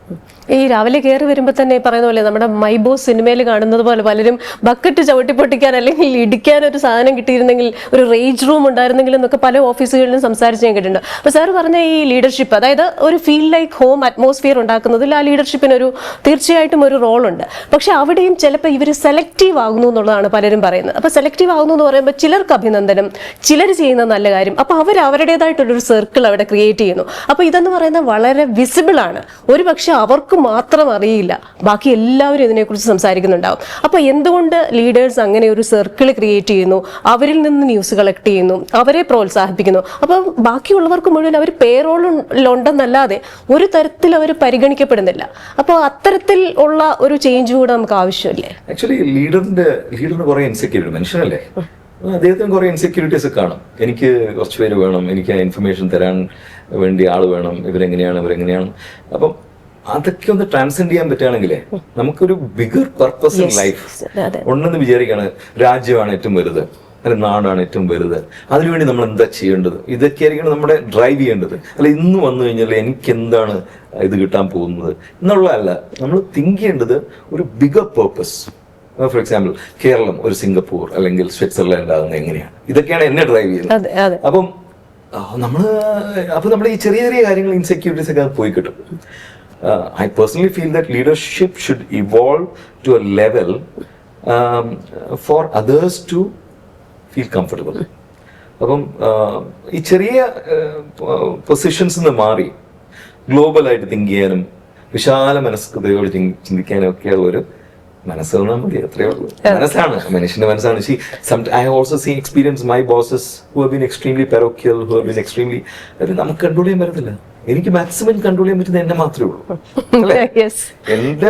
ഈ രാവിലെ കയറി വരുമ്പോൾ തന്നെ പറയുന്ന പോലെ നമ്മുടെ മൈ ബോസ് സിനിമയിൽ കാണുന്നത് പോലെ പലരും ബക്കറ്റ് ചവിട്ടി പൊട്ടിക്കാൻ അല്ലെങ്കിൽ ഇടിക്കാൻ ഒരു സാധനം കിട്ടിയിരുന്നെങ്കിൽ, ഒരു റേജ് റൂം ഉണ്ടായിരുന്നെങ്കിൽ എന്നൊക്കെ പല ഓഫീസുകളിലും സംസാരിച്ച് ഞാൻ കേട്ടിട്ടുണ്ട്. അപ്പോൾ സാർ പറഞ്ഞ ഈ ലീഡർഷിപ്പ്, അതായത് ഒരു ഫീൽ ലൈക്ക് ഹോം അറ്റ്മോസ്ഫിയർ ഉണ്ടാക്കുന്നതിൽ ആ ലീഡർഷിപ്പിന് തീർച്ചയായിട്ടും ഒരു റോളുണ്ട്. പക്ഷെ അവിടെയും ചിലപ്പോൾ ഇവർ സെലക്റ്റീവ് ആകുന്നു എന്നുള്ളതാണ് പലരും പറയുന്നത്. അപ്പോൾ സെലക്റ്റീവ് ആകുന്നു എന്ന് പറയുമ്പോൾ ചിലർക്ക് അഭിനന്ദനം, ചിലർ ചെയ്യുന്ന നല്ല കാര്യം. അപ്പോൾ അവർ അവരുടേതായിട്ടുള്ളൊരു സർക്കിൾ അവിടെ ക്രിയേറ്റ് ചെയ്യുന്നു. അപ്പോൾ ഇതെന്ന് പറയുന്നത് വളരെ വിസിബിൾ ആണ്. ഒരു പക്ഷെ അവർക്ക് മാത്രം അറിയില്ല, ബാക്കി എല്ലാവരും ഇതിനെക്കുറിച്ച് സംസാരിക്കുന്നുണ്ടാവും. അപ്പോൾ എന്തുകൊണ്ട് ലീഡേഴ്സ് അങ്ങനെ ഒരു സർക്കിൾ ക്രിയേറ്റ് ചെയ്യുന്നു, അവരിൽ നിന്ന് ന്യൂസ് കളക്ട് ചെയ്യുന്നു, അവരെ പ്രോത്സാഹിപ്പിക്കുന്നു. അപ്പം ബാക്കിയുള്ളവർക്ക് മുഴുവൻ അവർ പേറോളുണ്ടെന്നല്ലാതെ ഒരു തരത്തിൽ അവർ പരിഗണിക്കപ്പെടുന്നില്ല. അപ്പോൾ അത്തരത്തിൽ ഉള്ള ഒരു ചേഞ്ച് കൂടെ നമുക്ക് ആവശ്യമില്ലേ? ആക്ച്വലി ലീഡറിന് കുറെ ഇൻസെക്യൂരിറ്റി, മനുഷ്യനല്ലേ, അദ്ദേഹത്തിന് കുറെ ഇൻസെക്യൂരിറ്റീസ് കാണും. എനിക്ക് കുറച്ച് പേര് വേണം, എനിക്ക് ഇൻഫർമേഷൻ തരാൻ വേണ്ടി ആള് വേണം, ഇവരെങ്ങനെയാണ്. അപ്പം അതൊക്കെ ഒന്ന് ട്രാൻസെൻഡ് ചെയ്യാൻ പറ്റുകയാണെങ്കിലേ നമുക്കൊരു ബിഗർ പർപ്പസ് ഇൻ ലൈഫ് ഉണ്ടെന്ന് വിചാരിക്കുകയാണ്. രാജ്യമാണ് ഏറ്റവും വലുത്, അല്ലെ നാടാണ് ഏറ്റവും വലുത്, അതിനുവേണ്ടി നമ്മൾ എന്താ ചെയ്യേണ്ടത്, ഇതൊക്കെ ആയിരിക്കണം നമ്മുടെ ഡ്രൈവ് ചെയ്യേണ്ടത്. അല്ല ഇന്ന് വന്നു കഴിഞ്ഞാൽ എനിക്ക് എന്താണ് ഇത് കിട്ടാൻ പോകുന്നത് എന്നുള്ളതല്ല, നമ്മൾ തിങ്ക് ചെയ്യേണ്ടത് ഒരു bigger purpose. For example Keralam ഒരു സിംഗപ്പൂർ അല്ലെങ്കിൽ സ്വിറ്റ്സർലാൻഡ് ആകുന്നത് എങ്ങനെയാണ്, ഇതൊക്കെയാണ് എന്നെ ഡ്രൈവ് ചെയ്യുന്നത്. അപ്പം നമ്മൾ ഈ ചെറിയ ചെറിയ കാര്യങ്ങൾ ഇൻസെക്യൂരിറ്റീസ് ഒക്കെ പോയി കിട്ടും. I personally feel that leadership should evolve to a level for others to feel comfortable. അപ്പം ഈ ചെറിയ പൊസിഷൻസ് നിന്ന് മാറി ഗ്ലോബലായിട്ട് തിങ്ക് ചെയ്യാനും വിശാല മനസ്കതയോട് ചിന്തിക്കാനും ഒക്കെ ഒരു മനസ്സ് തന്നാൽ മതി, അത്രേ ഉള്ളൂ. മനസ്സാണ്, മനുഷ്യന്റെ മനസ്സാണ്. I also see experience my bosses who have been extremely parochial, who have been extremely, നമുക്ക് കൺട്രോൾ ചെയ്യാൻ പറ്റത്തില്ല. എനിക്ക് മാക്സിമം കൺട്രോൾ ചെയ്യാൻ പറ്റുന്നത് എന്നെ മാത്രമേ ഉള്ളൂ. എന്റെ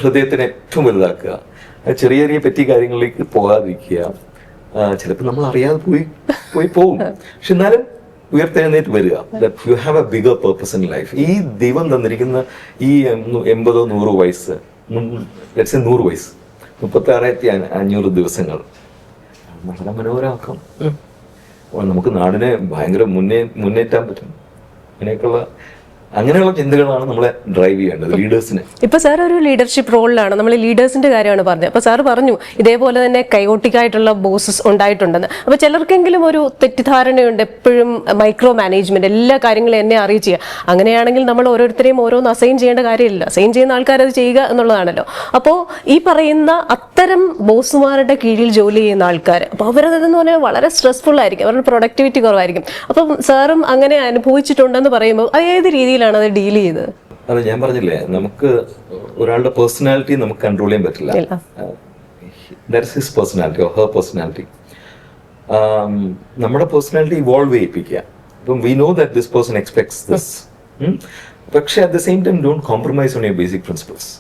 ഹൃദയത്തിന് ഏറ്റവും വലുതാക്കുക, ചെറിയ ചെറിയ പറ്റിയ കാര്യങ്ങളിലേക്ക് പോകാതിരിക്കുക. ചിലപ്പോൾ നമ്മൾ അറിയാതെ പോകും, പക്ഷെ എന്നാലും ഉയർത്തെഴുന്നേറ്റ് വരിക. You have A bigger purpose in life. ഈ ദൈവം തന്നിരിക്കുന്ന ഈ 80-100 വയസ്സ്, 100 വയസ്സ്, 36,500 ദിവസങ്ങൾ വളരെ മനോഹരമാക്കാം. നമുക്ക് നാടിനെ ഭയങ്കര മുന്നേറ്റാൻ പറ്റും. അങ്ങനെയുള്ള ചിന്തകളാണ് നമ്മളെ ഡ്രൈവ് ചെയ്യേണ്ടത് ലീഡേഴ്സിന്. ഇപ്പൊ സാർ ഒരു ലീഡർഷിപ്പ് റോളിലാണ്, നമ്മൾ ലീഡേഴ്സിന്റെ കാര്യമാണ് പറഞ്ഞത്. അപ്പൊ സാർ പറഞ്ഞു ഇതേപോലെ തന്നെ കയോട്ടിക്കായിട്ടുള്ള ബോസസ് ഉണ്ടായിട്ടുണ്ടെന്ന്. അപ്പൊ ചിലർക്കെങ്കിലും ഒരു തെറ്റിദ്ധാരണയുണ്ട്, എപ്പോഴും മൈക്രോ മാനേജ്മെന്റ്, എല്ലാ കാര്യങ്ങളും എന്നെ അറിയിക്കുക. അങ്ങനെയാണെങ്കിൽ നമ്മൾ ഓരോരുത്തരെയും ഓരോന്ന് അസൈൻ ചെയ്യേണ്ട കാര്യമില്ല, അസൈൻ ചെയ്യുന്ന ആൾക്കാർ അത് ചെയ്യുക എന്നുള്ളതാണല്ലോ. അപ്പോൾ ഈ പറയുന്ന അത്തരം ബോസുമാരുടെ കീഴിൽ ജോലി ചെയ്യുന്ന ആൾക്കാർ, അപ്പോൾ അവരതെന്ന് പറഞ്ഞാൽ വളരെ സ്ട്രെസ്ഫുൾ ആയിരിക്കും, അവരുടെ പ്രൊഡക്ടിവിറ്റി കുറവായിരിക്കും. അപ്പം സാറും അങ്ങനെ അനുഭവിച്ചിട്ടുണ്ടെന്ന് പറയുമ്പോൾ ഏത് രീതിയിൽ അത് ഡീൽ ചെയ്ത്? അത് ഞാൻ പറഞ്ഞില്ലേ, നമുക്ക് ഒരാളുടെ പേഴ്സണാലിറ്റി നമുക്ക് കൺട്രോൾ ചെയ്യാൻ പറ്റില്ല. That's his personality or her personality. നമ്മുടെ പേഴ്സണാലിറ്റി ഇവോൾവ് ചെയ്യിപ്പിക്കുക. ഇപ്പം we know that this person expects this, പക്ഷെ at the same time don't compromise on your basic principles.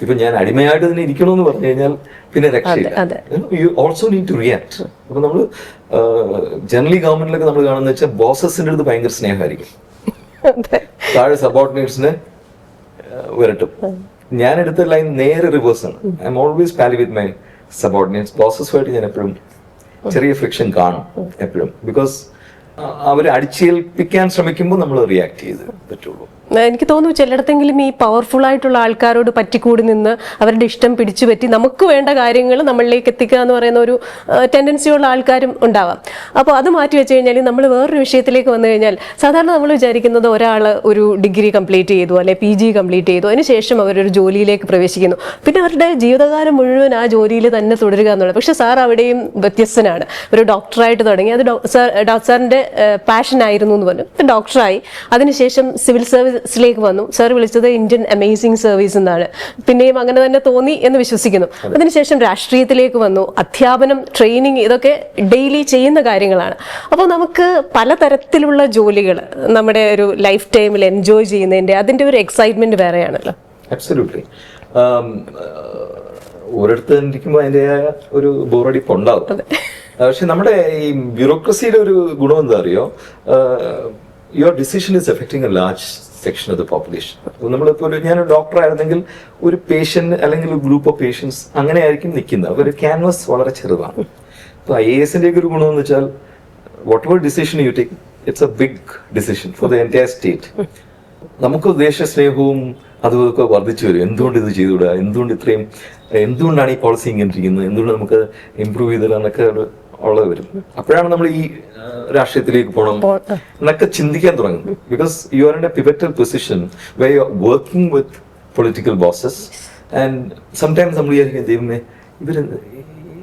ഇപ്പൊ ഞാൻ അടിമയായിട്ട് തന്നെ ഇരിക്കണമെന്ന് പറഞ്ഞു കഴിഞ്ഞാൽ പിന്നെ രക്ഷയില്ല. You also need to react. അപ്പൊ നമ്മൾ ജനറലി ഗവൺമെന്റിലൊക്കെ നമ്മൾ കാണുന്ന വെച്ചാൽ ബോസസിന്റെ അടുത്ത് ഭയങ്കര സ്നേഹമായിരിക്കും, താഴെ സബോർഡിനേറ്റ്സിനെ വരട്ടും. ഞാൻ എടുത്ത ലൈൻ നേരെ റിവേഴ്സ് ആണ്. I'm always pally with my subordinates. ബോസസുമായിട്ട് ഞാൻ എപ്പോഴും ചെറിയ ഫ്രിക്ഷൻ കാണും എപ്പോഴും, ബിക്കോസ് അവരെ അടിച്ചേൽപ്പിക്കാൻ ശ്രമിക്കുമ്പോൾ നമ്മൾ റിയാക്ട് ചെയ്ത് പറ്റുള്ളൂ. എനിക്ക് തോന്നുന്നു ചിലയിടത്തെങ്കിലും ഈ പവർഫുൾ ആയിട്ടുള്ള ആൾക്കാരോട് പറ്റിക്കൂടി നിന്ന് അവരുടെ ഇഷ്ടം പിടിച്ചു പറ്റി നമുക്ക് വേണ്ട കാര്യങ്ങൾ നമ്മളിലേക്ക് എത്തിക്കുക എന്ന് പറയുന്ന ഒരു ടെൻഡൻസിയുള്ള ആൾക്കാരും ഉണ്ടാവാം. അപ്പോൾ അത് മാറ്റി വെച്ച് കഴിഞ്ഞാൽ നമ്മൾ വേറൊരു വിഷയത്തിലേക്ക് വന്നു കഴിഞ്ഞാൽ സാധാരണ നമ്മൾ വിചാരിക്കുന്നത് ഒരാൾ ഒരു ഡിഗ്രി കംപ്ലീറ്റ് ചെയ്തു അല്ലെ PG കംപ്ലീറ്റ് ചെയ്തു, അതിനുശേഷം അവരൊരു ജോലിയിലേക്ക് പ്രവേശിക്കുന്നു, പിന്നെ അവരുടെ ജീവിതകാലം മുഴുവൻ ആ ജോലിയിൽ തന്നെ തുടരുക എന്നുള്ളത്. പക്ഷെ സാർ അവിടെയും വ്യത്യസ്തനാണ്. ഒരു ഡോക്ടറായിട്ട് തുടങ്ങി, അത് സാറിൻ്റെ പാഷനായിരുന്നു എന്ന് പറഞ്ഞു, ഡോക്ടറായി. അതിനുശേഷം സിവിൽ സർവീസിലേക്ക് വന്നു. സാർ വിളിച്ചത് ഇന്ത്യൻ അമേസിംഗ് സർവീസ് എന്നാണ്, പിന്നെയും അങ്ങനെ തന്നെ തോന്നി എന്ന് വിശ്വസിക്കുന്നു. അതിനുശേഷം രാഷ്ട്രീയത്തിലേക്ക് വന്നു, അധ്യാപനം, ട്രെയിനിങ്, ഇതൊക്കെ ഡെയിലി ചെയ്യുന്ന കാര്യങ്ങളാണ്. അപ്പോൾ നമുക്ക് പലതരത്തിലുള്ള ജോലികൾ നമ്മുടെ ഒരു ലൈഫ് ടൈമിൽ എൻജോയ് ചെയ്യുന്നതിൻ്റെ അതിൻ്റെ ഒരു എക്സൈറ്റ്മെന്റ് വേറെയാണല്ലോ. അബ്സല്യൂട്ട്ലി. ഓരോരുത്തരിക്കുമ്പോൾ അതിൻ്റെതായ ഒരു ബോറടിപ്പ് ഉണ്ടാവും. പക്ഷെ നമ്മുടെ ഈ ബ്യൂറോക്രസിയുടെ ഒരു ഗുണം എന്താ അറിയോ, your decision is affecting A large section of the population. നമ്മളിപ്പോൾ ഞാനൊരു ഡോക്ടർ ആയിരുന്നെങ്കിൽ ഒരു പേഷ്യന്റ് അല്ലെങ്കിൽ ഒരു ഗ്രൂപ്പ് ഓഫ് പേഷ്യൻസ് അങ്ങനെ ആയിരിക്കും നിൽക്കുന്നത്. അപ്പോൾ ഒരു ക്യാൻവസ് വളരെ ചെറുതാണ്. ഇപ്പോൾ IAS-ന്റെ ഒരു ഗുണം എന്ന് വെച്ചാൽ whatever decision you take, it's a big decision for the entire state. നമുക്ക് ദേശസ്നേഹവും അതൊക്കെ വർദ്ധിച്ചു വരും. എന്തുകൊണ്ട് ഇത് ചെയ്തുകൂടാ, എന്തുകൊണ്ടാണ് ഈ പോളിസി ഇങ്ങനെ ഇരിക്കുന്നത്, എന്തുകൊണ്ട് നമുക്ക് ഇമ്പ്രൂവ് ചെയ്തില്ലെന്നൊക്കെ ഉള്ളത് വരും. അപ്പോഴാണ് നമ്മൾ ഈ രാഷ്ട്രീയത്തിലേക്ക് പോകണം എന്നൊക്കെ ചിന്തിക്കാൻ തുടങ്ങും. Because you are in a pivotal position where you are working with political bosses. And sometimes നമ്മൾ വിചാരിക്കും, ദൈവമേ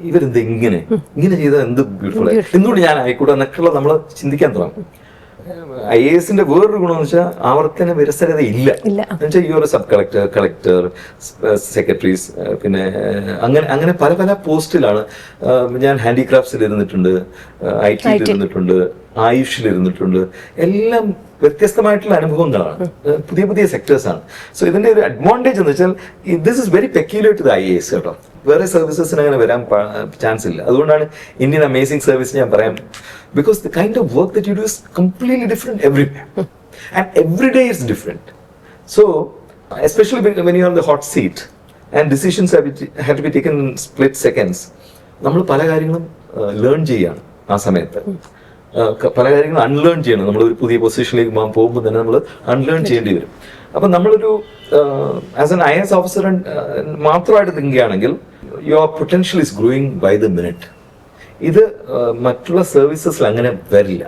ഇവരെന്ത് ഇങ്ങനെ ചെയ്താൽ എന്ത് ബ്യൂട്ടിഫുൾ ആയി, എന്തുകൊണ്ട് ഞാൻ ആയിക്കൂടെ എന്നൊക്കെയുള്ള നമ്മൾ ചിന്തിക്കാൻ തുടങ്ങും. IAS വേറൊരു ഗുണമെന്ന് വെച്ചാൽ ആവർത്തന വിരസരത ഇല്ല. എന്നുവെച്ചാൽ ഈ ഒരു സബ് കളക്ടർ, കളക്ടർ, സെക്രട്ടറീസ്, പിന്നെ അങ്ങനെ പല പല പോസ്റ്റിലാണ്. ഞാൻ ഹാൻഡിക്രാഫ്റ്റ്സിൽ ഇരുന്നിട്ടുണ്ട്, IT ഇരുന്നിട്ടുണ്ട്, ആയുഷിൽ ഇരുന്നിട്ടുണ്ട്. എല്ലാം വ്യത്യസ്തമായിട്ടുള്ള അനുഭവങ്ങളാണ്, പുതിയ പുതിയ സെക്ടേഴ്സ് ആണ്. സോ ഇതിന്റെ ഒരു അഡ്വാൻറ്റേജ് എന്ന് വെച്ചാൽ this is very peculiar to the IAS കേട്ടോ. വേറെ സർവീസസിന് അങ്ങനെ വരാൻ ചാൻസ് ഇല്ല. അതുകൊണ്ടാണ് ഇന്ത്യൻ അമേസിംഗ് സർവീസ് ഞാൻ പറയാം. Because the kind of work that you do is completely different everywhere. And every day is different. So, especially when you're on the hot seat and decisions have to be taken in split seconds, നമ്മൾ പല കാര്യങ്ങളും learn ചെയ്യാണ് ആ സമയത്ത്. പല കാര്യങ്ങളും unlearn ചെയ്യണം. നമ്മൾ ഒരു പുതിയ പൊസിഷനിലേക്ക് പോകുമ്പോൾ തന്നെ നമ്മൾ അൺലേൺ ചെയ്യേണ്ടി വരും. അപ്പം നമ്മളൊരു ആസ് എൻ IAS ഓഫീസർ മാത്രമായിട്ട് തിങ്ക് ചെയ്യുകയാണെങ്കിൽ your potential is growing by the minute. ഇത് മറ്റുള്ള സർവീസസിൽ അങ്ങനെ വരില്ല.